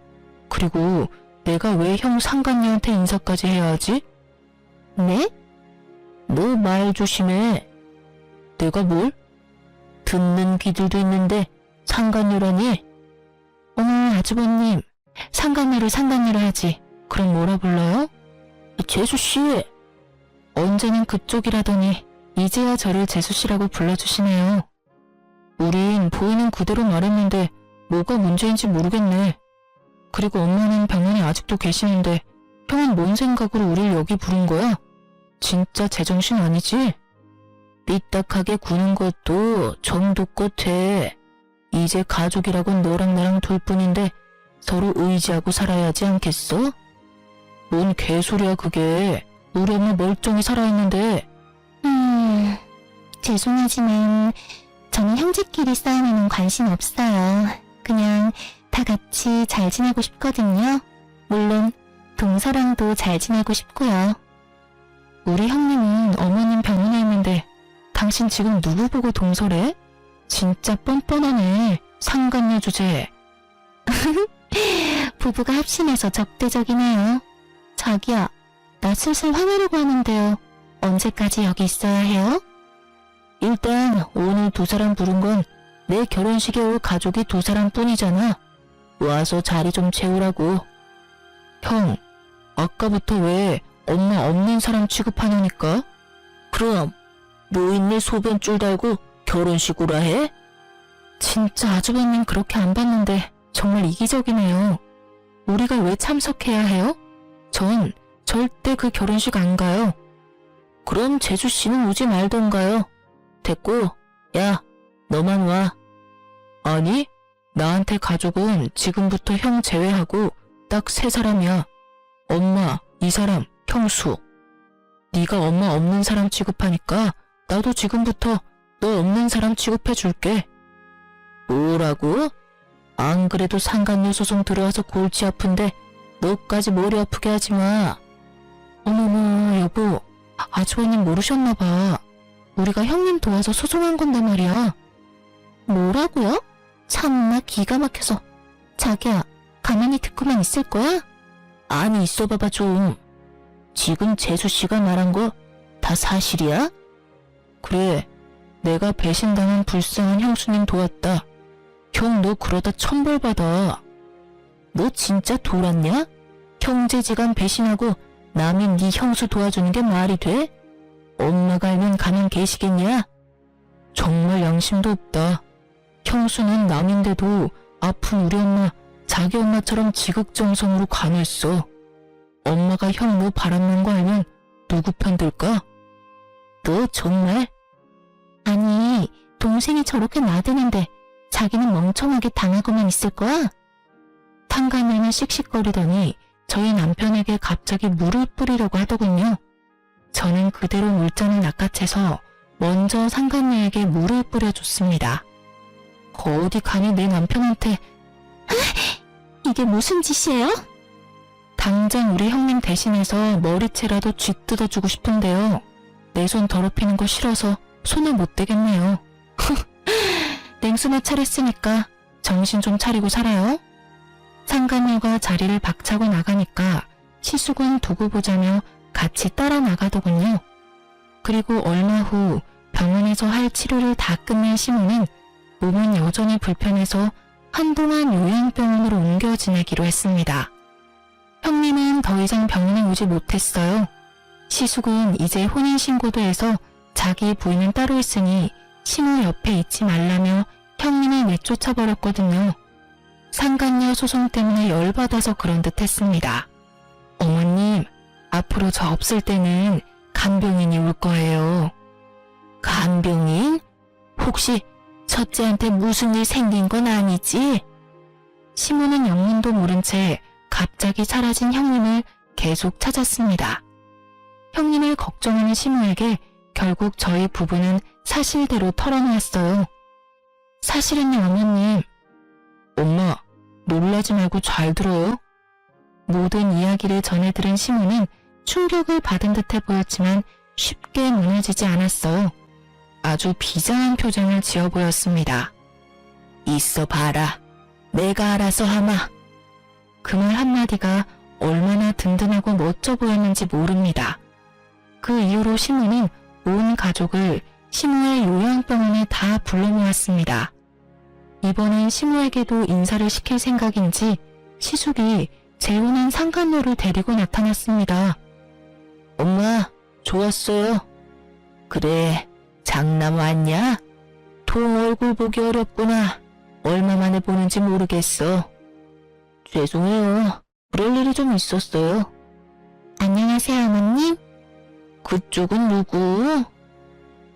그리고 내가 왜 형 상간녀한테 인사까지 해야 하지? 네? 너 말 조심해. 내가 뭘? 듣는 귀들도 있는데 상간녀라니? 어머 아주버님, 상간녀를 상간녀로 하지. 그럼 뭐라 불러요? 재수씨. 언제는 그쪽이라더니 이제야 저를 재수씨라고 불러주시네요. 우린 보이는 그대로 말했는데 뭐가 문제인지 모르겠네. 그리고 엄마는 병원에 아직도 계시는데 형은 뭔 생각으로 우릴 여기 부른 거야? 진짜 제정신 아니지? 삐딱하게 구는 것도 정도껏 해. 이제 가족이라곤 너랑 나랑 둘뿐인데 서로 의지하고 살아야지 않겠어? 뭔 개소리야 그게. 우리 엄마 멀쩡히 살아있는데. 죄송하지만 저는 형제끼리 싸우면 관심 없어요. 그냥 다 같이 잘 지내고 싶거든요. 물론 동서랑도 잘 지내고 싶고요. 우리 형님은 어머님 병원에 있는데 당신 지금 누구 보고 동서래? 진짜 뻔뻔하네. 상간녀 주제. 부부가 합심해서 적대적이네요. 자기야, 나 슬슬 화내려고 하는데요. 언제까지 여기 있어야 해요? 일단 오늘 두 사람 부른 건 내 결혼식에 올 가족이 두 사람 뿐이잖아. 와서 자리 좀 채우라고. 형, 아까부터 왜 엄마 없는 사람 취급하냐니까? 그럼 노인네 소변줄 달고 결혼식 오라 해? 진짜 아주버님 그렇게 안 봤는데 정말 이기적이네요. 우리가 왜 참석해야 해요? 전 절대 그 결혼식 안 가요. 그럼 재주씨는 오지 말던가요. 됐고, 야, 너만 와. 아니, 나한테 가족은 지금부터 형 제외하고 딱 3사람이야. 엄마, 이 사람, 형수. 네가 엄마 없는 사람 취급하니까 나도 지금부터 너 없는 사람 취급해줄게. 뭐라고? 안 그래도 상간녀 소송 들어와서 골치 아픈데 너까지 머리 아프게 하지 마. 어머머, 여보, 아주버님 모르셨나봐. 우리가 형님 도와서 소송한 건데 말이야. 뭐라고요? 참나 기가 막혀서. 자기야, 가만히 듣고만 있을 거야? 아니, 있어봐봐 좀. 지금 재수씨가 말한 거 다 사실이야? 그래, 내가 배신당한 불쌍한 형수님 도왔다. 형, 너 그러다 천벌받아. 너 진짜 돌았냐? 형제지간 배신하고 남인 네 형수 도와주는 게 말이 돼? 엄마가 알면 가만 계시겠냐? 정말 양심도 없다. 형수는 남인데도 아픈 우리 엄마, 자기 엄마처럼 지극정성으로 간호했어. 엄마가 형 너 바람난 거 알면 누구 편 들까? 너 정말? 아니, 동생이 저렇게 나대는데 자기는 멍청하게 당하고만 있을 거야? 탕간녀는 씩씩거리더니 저희 남편에게 갑자기 물을 뿌리려고 하더군요. 저는 그대로 물잔을 낚아채서 먼저 상간녀에게 물을 뿌려줬습니다. 어디 감히 내 남편한테. 이게 무슨 짓이에요? 당장 우리 형님 대신해서 머리채라도 쥐뜯어주고 싶은데요. 내 손 더럽히는 거 싫어서 손을 못 대겠네요. 냉수나 차렸으니까 정신 좀 차리고 살아요. 상간녀가 자리를 박차고 나가니까 시숙은 두고 보자며 같이 따라 나가더군요. 그리고 얼마 후 병원에서 할 치료를 다 끝낸 시모는 몸은 여전히 불편해서 한동안 요양병원으로 옮겨 지내기로 했습니다. 형님은 더 이상 병원에 오지 못했어요. 시숙은 이제 혼인신고도 해서 자기 부인은 따로 있으니 시모 옆에 있지 말라며 형님을 내쫓아버렸거든요. 상간녀 소송 때문에 열받아서 그런 듯 했습니다. 어머님, 앞으로 저 없을 때는 간병인이 올 거예요. 간병인? 혹시 첫째한테 무슨 일 생긴 건 아니지? 시모는 영문도 모른 채 갑자기 사라진 형님을 계속 찾았습니다. 형님을 걱정하는 시모에게 결국 저희 부부는 사실대로 털어놓았어요. 사실은요, 어머님. 엄마, 놀라지 말고 잘 들어요. 모든 이야기를 전해 들은 시모는 충격을 받은 듯해 보였지만 쉽게 무너지지 않았어요. 아주 비장한 표정을 지어 보였습니다. 있어 봐라. 내가 알아서 하마. 그 말 한마디가 얼마나 든든하고 멋져 보였는지 모릅니다. 그 이후로 시모는 온 가족을 시모의 요양병원에 다 불러 모았습니다. 이번엔 시모에게도 인사를 시킬 생각인지 시숙이 재혼한 상간녀를 데리고 나타났습니다. 엄마, 좋았어요. 그래, 장남 왔냐? 동 얼굴 보기 어렵구나. 얼마 만에 보는지 모르겠어. 죄송해요. 그럴 일이 좀 있었어요. 안녕하세요, 어머님. 그쪽은 누구?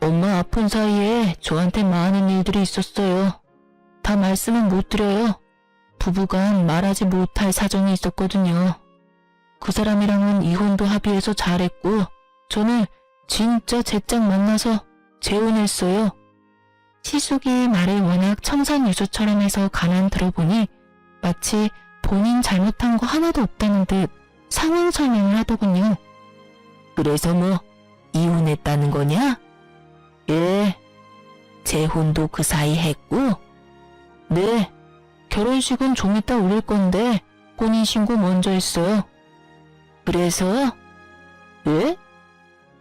엄마 아픈 사이에 저한테 많은 일들이 있었어요. 다 말씀은 못 드려요. 부부간 말하지 못할 사정이 있었거든요. 그 사람이랑은 이혼도 합의해서 잘했고 저는 진짜 제짝 만나서 재혼했어요. 시숙이 말을 워낙 청산유수처럼 해서 가만 들어보니 마치 본인 잘못한 거 하나도 없다는 듯 상황 설명을 하더군요. 그래서 뭐 이혼했다는 거냐? 예, 재혼도 그 사이 했고? 네, 결혼식은 좀 이따 올릴 건데 혼인신고 먼저 했어요. 그래서? 왜?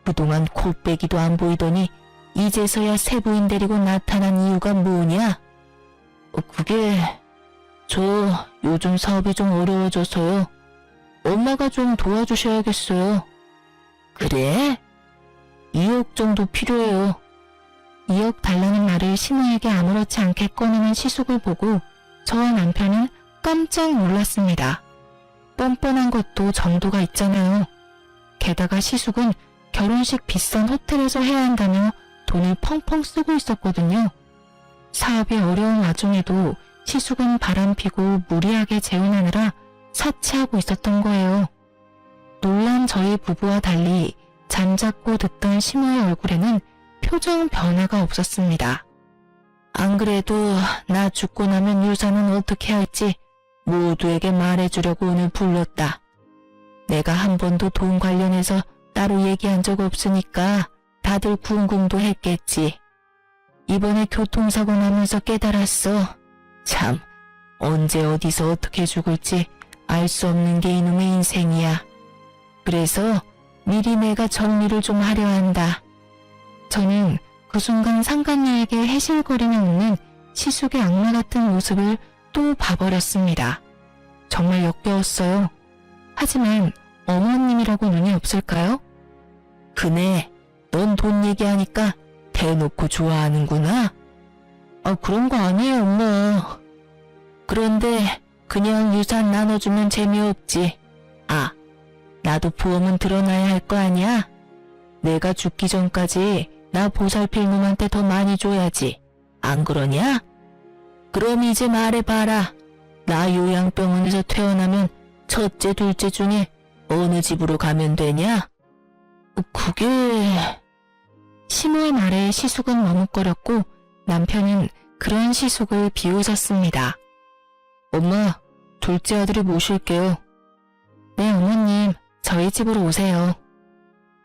그동안 코빼기도 안 보이더니 이제서야 새 부인 데리고 나타난 이유가 뭐냐? 그게 저 요즘 사업이 좀 어려워져서요. 엄마가 좀 도와주셔야겠어요. 그래? 2억 정도 필요해요. 2억 달라는 말을 시모에게 아무렇지 않게 꺼내는 시숙을 보고 저와 남편은 깜짝 놀랐습니다. 뻔뻔한 것도 정도가 있잖아요. 게다가 시숙은 결혼식 비싼 호텔에서 해야 한다며 돈을 펑펑 쓰고 있었거든요. 사업이 어려운 와중에도 시숙은 바람피고 무리하게 재혼하느라 사치하고 있었던 거예요. 놀란 저희 부부와 달리 잠자코 듣던 시모의 얼굴에는 표정 변화가 없었습니다. 안 그래도 나 죽고 나면 유산은 어떻게 할지 모두에게 말해주려고 오늘 불렀다. 내가 한 번도 돈 관련해서 따로 얘기한 적 없으니까 다들 궁금도 했겠지. 이번에 교통사고 나면서 깨달았어. 참, 언제 어디서 어떻게 죽을지 알 수 없는 게 이놈의 인생이야. 그래서 미리 내가 정리를 좀 하려 한다. 저는 그 순간 상간녀에게 해실거리며 웃는 시숙의 악마 같은 모습을 또 봐버렸습니다. 정말 역겨웠어요. 하지만 어머님이라고 눈이 없을까요? 그네, 넌 돈 얘기하니까 대놓고 좋아하는구나. 그런 거 아니에요, 엄마. 그런데 그냥 유산 나눠주면 재미없지. 나도 보험은 들어놔야 할 거 아니야? 내가 죽기 전까지 나 보살필 놈한테 더 많이 줘야지. 안 그러냐? 그럼 이제 말해봐라. 나 요양병원에서 퇴원하면 첫째, 둘째 중에 어느 집으로 가면 되냐? 그게... 시모의 말에 시숙은 머뭇거렸고 남편은 그런 시숙을 비웃었습니다. 엄마, 둘째 아들이 모실게요. 네, 어머님, 저희 집으로 오세요.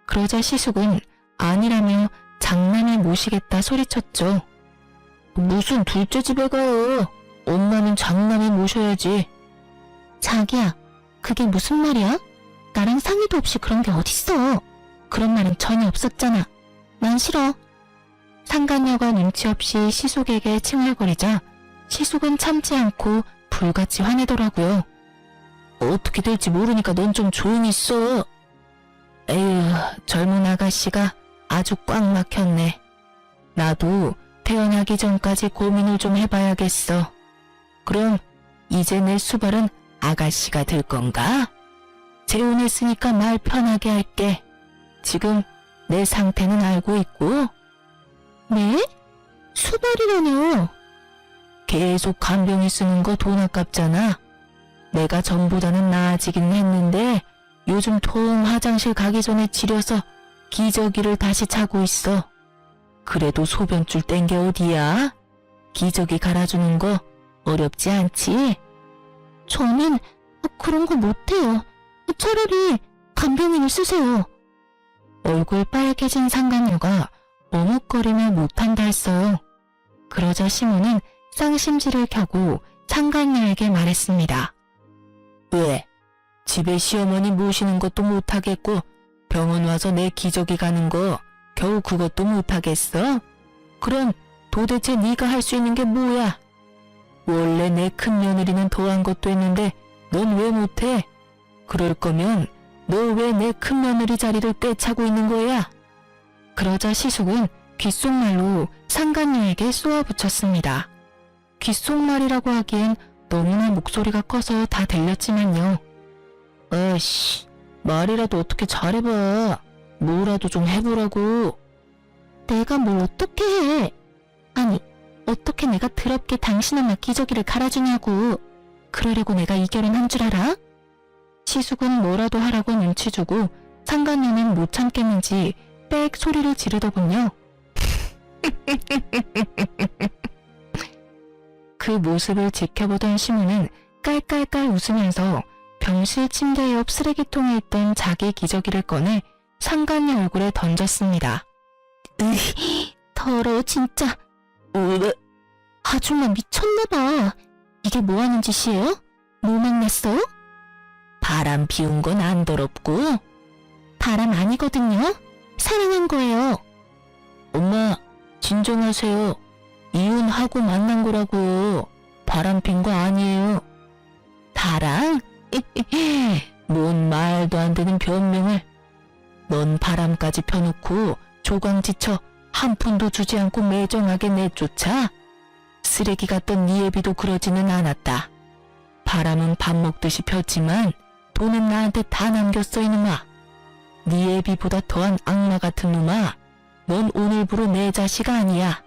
그러자 시숙은 아니라며 장남이 모시겠다 소리쳤죠. 무슨 둘째 집에 가요? 엄마는 장남이 모셔야지. 자기야, 그게 무슨 말이야? 나랑 상의도 없이 그런 게 어딨어. 그런 말은 전혀 없었잖아. 난 싫어. 상간녀가 눈치 없이 시숙에게 칭얼거리자 시숙은 참지 않고 불같이 화내더라고요. 어떻게 될지 모르니까 넌 좀 조용히 있어. 에휴, 젊은 아가씨가 아주 꽉 막혔네. 나도 태어나기 전까지 고민을 좀 해봐야겠어. 그럼 이제 내 수발은 아가씨가 될 건가? 재혼했으니까 말 편하게 할게. 지금 내 상태는 알고 있고. 네? 수발이라뇨? 계속 간병이 쓰는 거 돈 아깝잖아. 내가 전보다는 나아지긴 했는데 요즘 통 화장실 가기 전에 지려서 기저귀를 다시 차고 있어. 그래도 소변줄 뗀 게 어디야? 기저귀 갈아주는 거 어렵지 않지? 저는 그런 거 못해요. 차라리 간병인을 쓰세요. 얼굴 빨개진 상간녀가 머뭇거리며 못한다 했어요. 그러자 시모는 쌍심지를 켜고 상간녀에게 말했습니다. 왜? 집에 시어머니 모시는 것도 못하겠고 병원 와서 내 기저귀 가는 거 겨우 그것도 못하겠어? 그럼 도대체 네가 할 수 있는 게 뭐야? 원래 내 큰며느리는 더한 것도 했는데 넌 왜 못해? 그럴 거면 너 왜 내 큰며느리 자리를 꿰차고 있는 거야? 그러자 시숙은 귓속말로 상간녀에게 쏘아붙였습니다. 귓속말이라고 하기엔 너무나 목소리가 커서 다 들렸지만요. 아이씨, 말이라도 어떻게 잘해봐. 뭐라도 좀 해보라고. 내가 뭘 어떻게 해? 아니, 어떻게 내가 더럽게 당신 엄마 기저귀를 갈아주냐고. 그러려고 내가 이 결혼한 줄 알아? 시숙은 뭐라도 하라고 눈치 주고 상간녀는 못 참겠는지 빽 소리를 지르더군요. 그 모습을 지켜보던 시모는 깔깔깔 웃으면서 병실 침대 옆 쓰레기통에 있던 자기 기저귀를 꺼내 상간녀 얼굴에 던졌습니다. 더러워 진짜. 아줌마 미쳤나봐. 이게 뭐하는 짓이에요? 뭐 만났어요? 바람 피운 건 안 더럽고. 바람 아니거든요. 사랑한 거예요. 엄마, 진정하세요. 이혼하고 만난 거라고요. 바람 핀 거 아니에요. 바람? 뭔 말도 안 되는 변명을. 넌 바람까지 펴놓고 조광지쳐 한 푼도 주지 않고 매정하게 내쫓아? 쓰레기 같던 네 애비도 그러지는 않았다. 바람은 밥 먹듯이 폈지만 돈은 나한테 다 남겼어 이놈아. 네 애비보다 더한 악마 같은 놈아. 넌 오늘부로 내 자식 아니야.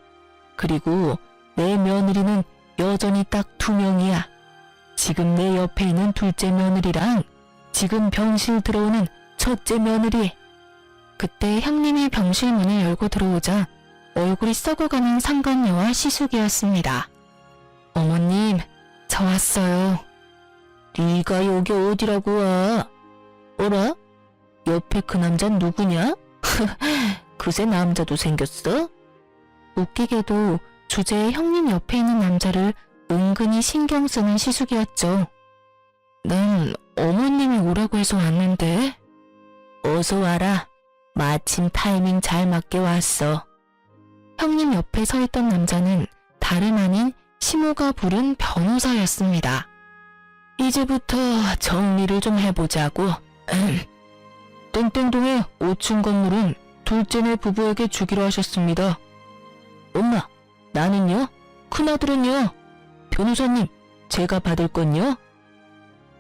그리고 내 며느리는 여전히 딱 2명이야. 지금 내 옆에 있는 둘째 며느리랑 지금 병실 들어오는 첫째 며느리. 그때 형님이 병실 문을 열고 들어오자 얼굴이 썩어가는 상간녀와 시숙이었습니다. 어머님, 저 왔어요. 네가 여기 어디라고 와? 어라? 옆에 그 남자는 누구냐? 그새 남자도 생겼어? 웃기게도 주제에 형님 옆에 있는 남자를 은근히 신경 쓰는 시숙이었죠. 난 어머님이 오라고 해서 왔는데. 어서 와라. 마침 타이밍 잘 맞게 왔어. 형님 옆에 서 있던 남자는 다름 아닌 시모가 부른 변호사였습니다. 이제부터 정리를 좀 해보자고. 땡땡동의 5층 건물은 둘째네 부부에게 주기로 하셨습니다. 엄마, 나는요? 큰아들은요? 변호사님, 제가 받을 건요?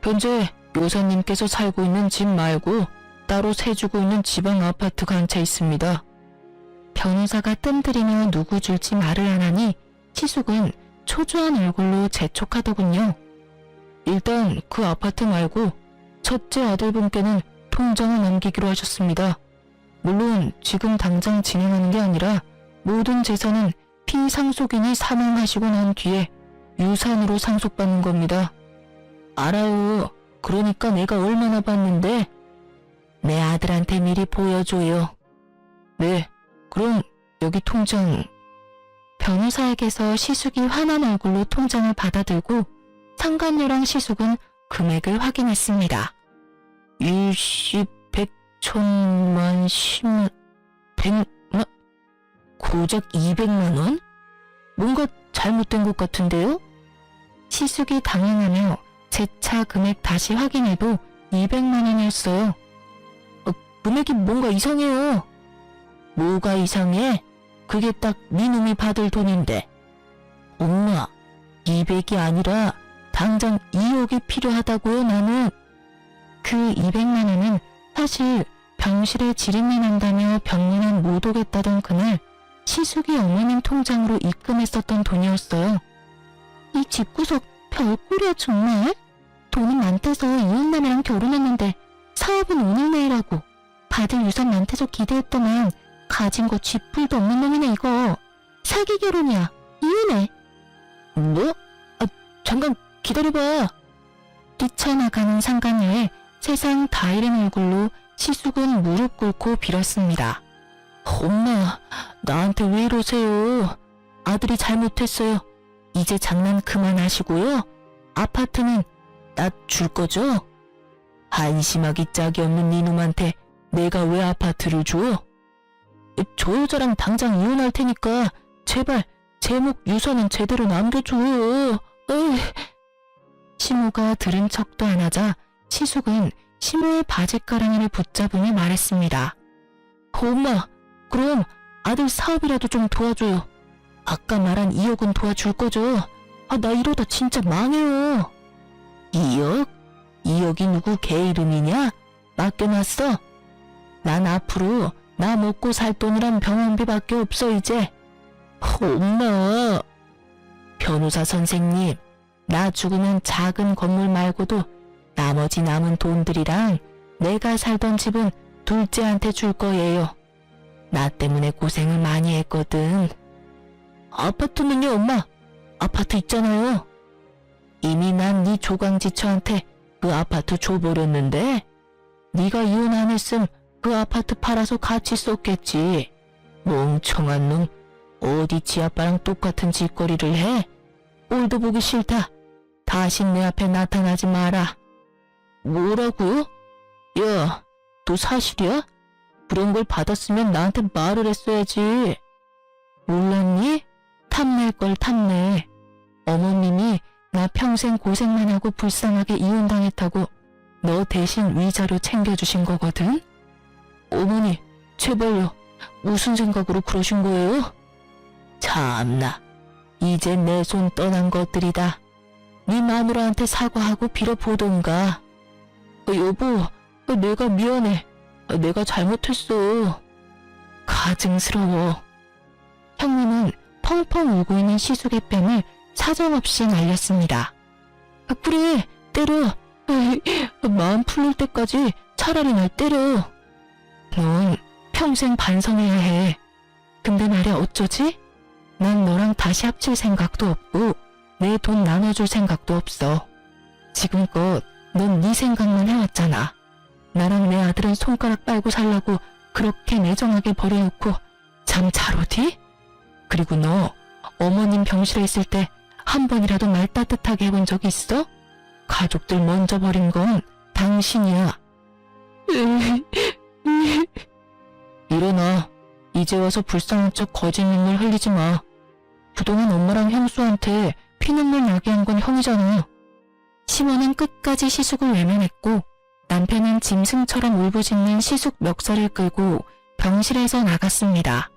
현재 요사님께서 살고 있는 집 말고 따로 세주고 있는 지방 아파트가 한 채 있습니다. 변호사가 뜸들이며 누구 줄지 말을 안 하니 시숙은 초조한 얼굴로 재촉하더군요. 일단 그 아파트 말고 첫째 아들분께는 통장을 넘기기로 하셨습니다. 물론 지금 당장 진행하는 게 아니라 모든 재산은 피상속인이 사망하시고 난 뒤에 유산으로 상속받는 겁니다. 알아요. 그러니까 내가 얼마나 받는데? 내 아들한테 미리 보여줘요. 네, 그럼 여기 통장. 변호사에게서 시숙이 화난 얼굴로 통장을 받아들고 상간녀랑 시숙은 금액을 확인했습니다. 일시, 백, 천만, 십만, 백만, 고작 200만 원? 뭔가 잘못된 것 같은데요? 시숙이 당황하며 재차 금액 다시 확인해도 200만 원이었어요. 금액이 뭔가 이상해요. 뭐가 이상해? 그게 딱 네 놈이 받을 돈인데. 엄마, 200이 아니라 당장 2억이 필요하다고요, 나는. 그 200만 원은 사실 병실에 지린내 난다며 병문안 못 오겠다던 그날 시숙이 어머님 통장으로 입금했었던 돈이었어요. 이 집구석 별꼴이야 정말. 돈은 많대서 이웃남이랑 결혼했는데 사업은 오늘 내일하고 받을 유산 많대서 기대했더만 가진 거 쥐뿔도 없는 놈이네 이거. 사기 결혼이야. 이혼해. 뭐? 잠깐 기다려봐. 뛰쳐나가는 상간녀의 세상 다 잃은 얼굴로 시숙은 무릎 꿇고 빌었습니다. 엄마, 나한테 왜 이러세요? 아들이 잘못했어요. 이제 장난 그만하시고요. 아파트는 나 줄 거죠? 한심하기 짝이 없는 이놈한테 내가 왜 아파트를 줘? 저 여자랑 당장 이혼할 테니까 제발 제목 유서는 제대로 남겨줘. 에이. 시모가 들은 척도 안 하자 시숙은 시모의 바지가랑이를 붙잡으며 말했습니다. 엄마, 그럼 아들 사업이라도 좀 도와줘요. 아까 말한 2억은 도와줄 거죠? 나 이러다 진짜 망해요. 2억? 2억이 누구 개 이름이냐? 맡겨놨어? 난 앞으로 나 먹고 살 돈이란 병원비밖에 없어 이제. 엄마. 변호사 선생님, 나 죽으면 작은 건물 말고도 나머지 남은 돈들이랑 내가 살던 집은 둘째한테 줄 거예요. 나 때문에 고생을 많이 했거든. 아파트는요 엄마? 아파트 있잖아요. 이미 난 네 조광지처한테 그 아파트 줘버렸는데? 네가 이혼 안 했음 그 아파트 팔아서 같이 썼겠지. 멍청한 놈. 어디 지 아빠랑 똑같은 짓거리를 해? 꼴도 보기 싫다. 다시 내 앞에 나타나지 마라. 뭐라고요? 야, 너 사실이야? 그런 걸 받았으면 나한테 말을 했어야지. 몰랐니? 탐낼 걸 탐내. 어머님이 나 평생 고생만 하고 불쌍하게 이혼당했다고 너 대신 위자료 챙겨주신 거거든? 어머니, 제발요. 무슨 생각으로 그러신 거예요? 참나, 이제 내 손 떠난 것들이다. 네 마누라한테 사과하고 빌어보던가. 여보, 내가 미안해. 내가 잘못했어. 가증스러워. 형님은 펑펑 울고 있는 시숙의 뺨을 사정없이 날렸습니다. 그래, 때려. 마음 풀릴 때까지 차라리 날 때려. 넌 평생 반성해야 해. 근데 말야 어쩌지? 난 너랑 다시 합칠 생각도 없고 내 돈 나눠줄 생각도 없어. 지금껏 넌 네 생각만 해왔잖아. 나랑 내 아들은 손가락 빨고 살라고 그렇게 매정하게 버려놓고 잠 잘 오디? 그리고 너 어머님 병실에 있을 때 한 번이라도 말 따뜻하게 해본 적 있어? 가족들 먼저 버린 건 당신이야. 일어나. 이제 와서 불쌍한 척 거짓 눈물 흘리지 마. 그동안 엄마랑 형수한테 피눈물 나게 한 건 형이잖아. 시모는 끝까지 시숙을 외면했고 남편은 짐승처럼 울부짖는 시숙 멱살을 끌고 병실에서 나갔습니다.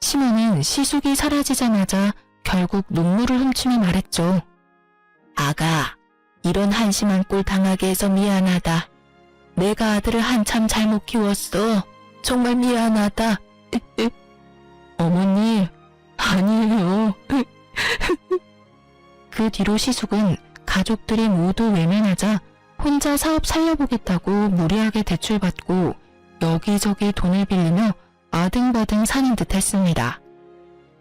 시모는 시숙이 사라지자마자 결국 눈물을 훔치며 말했죠. 아가, 이런 한심한 꼴 당하게 해서 미안하다. 내가 아들을 한참 잘못 키웠어. 정말 미안하다. 어머니, 아니에요. 그 뒤로 시숙은 가족들이 모두 외면하자 혼자 사업 살려보겠다고 무리하게 대출받고 여기저기 돈을 빌리며 아등바등 사는 듯 했습니다.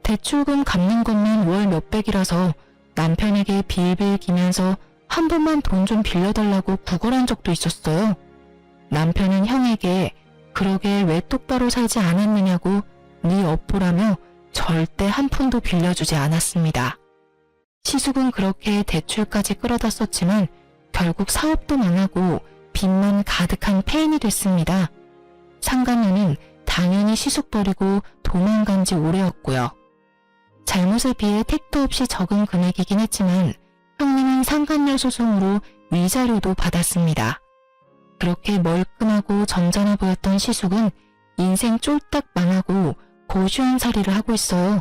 대출금 갚는 것만 월 몇백이라서 남편에게 빌빌 기면서 한 번만 돈 좀 빌려달라고 구걸한 적도 있었어요. 남편은 형에게 그러게 왜 똑바로 살지 않았느냐고 네 업보라며 절대 한 푼도 빌려주지 않았습니다. 시숙은 그렇게 대출까지 끌어다 썼지만 결국 사업도 망하고 빚만 가득한 폐인이 됐습니다. 상간녀는 당연히 시숙 버리고 도망간 지 오래였고요. 잘못에 비해 택도 없이 적은 금액이긴 했지만 형님은 상간녀 소송으로 위자료도 받았습니다. 그렇게 멀끔하고 점잖아 보였던 시숙은 인생 쫄딱 망하고 고시원살이를 하고 있어요.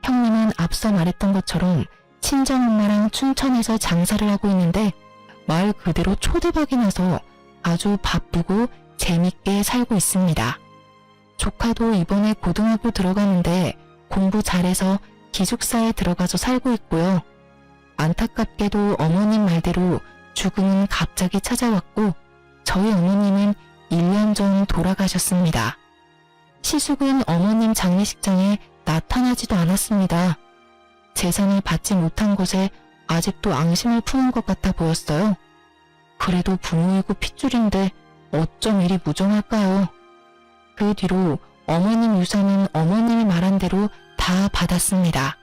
형님은 앞서 말했던 것처럼 친정엄마랑 춘천에서 장사를 하고 있는데 말 그대로 초대박이 나서 아주 바쁘고 재밌게 살고 있습니다. 조카도 이번에 고등학교 들어가는데 공부 잘해서 기숙사에 들어가서 살고 있고요. 안타깝게도 어머님 말대로 죽음은 갑자기 찾아왔고 저희 어머님은 1년 전 돌아가셨습니다. 시숙은 어머님 장례식장에 나타나지도 않았습니다. 재산을 받지 못한 것에 아직도 앙심을 푸는 것 같아 보였어요. 그래도 부모이고 핏줄인데 어쩜 이리 무정할까요? 그 뒤로 어머님 유산은 어머님이 말한 대로 다 받았습니다.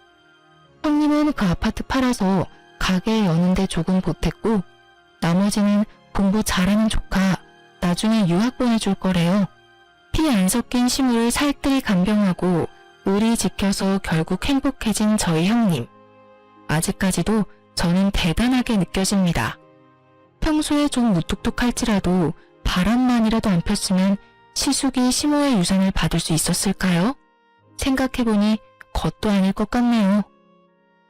형님은 그 아파트 팔아서 가게 여는데 조금 보탰고 나머지는 공부 잘하는 조카 나중에 유학 보내줄 거래요. 피 안 섞인 시무를 살뜰히 간병하고 의리 지켜서 결국 행복해진 저희 형님. 아직까지도 저는 대단하게 느껴집니다. 평소에 좀 무뚝뚝할지라도 바람만이라도 안 폈으면 시숙이 시모의 유산을 받을 수 있었을까요? 생각해보니 겉도 아닐 것 같네요.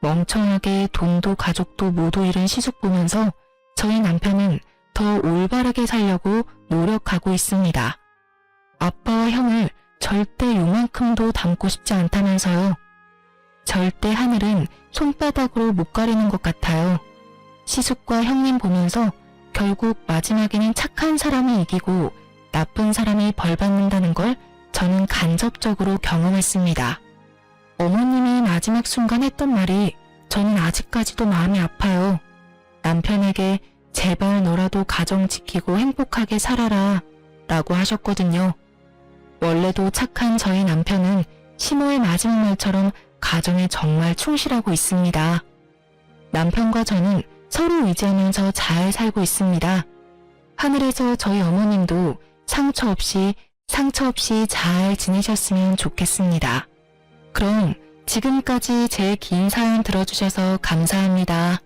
멍청하게 돈도 가족도 모두 잃은 시숙 보면서 저희 남편은 더 올바르게 살려고 노력하고 있습니다. 아빠와 형을 절대 요만큼도 닮고 싶지 않다면서요. 절대 하늘은 손바닥으로 못 가리는 것 같아요. 시숙과 형님 보면서 결국 마지막에는 착한 사람이 이기고 나쁜 사람이 벌 받는다는 걸 저는 간접적으로 경험했습니다. 어머님이 마지막 순간 했던 말이 저는 아직까지도 마음이 아파요. 남편에게 제발 너라도 가정 지키고 행복하게 살아라 라고 하셨거든요. 원래도 착한 저희 남편은 시모의 마지막 말처럼 가정에 정말 충실하고 있습니다. 남편과 저는 서로 의지하면서 잘 살고 있습니다. 하늘에서 저희 어머님도 상처 없이 잘 지내셨으면 좋겠습니다. 그럼 지금까지 제 긴 사연 들어주셔서 감사합니다.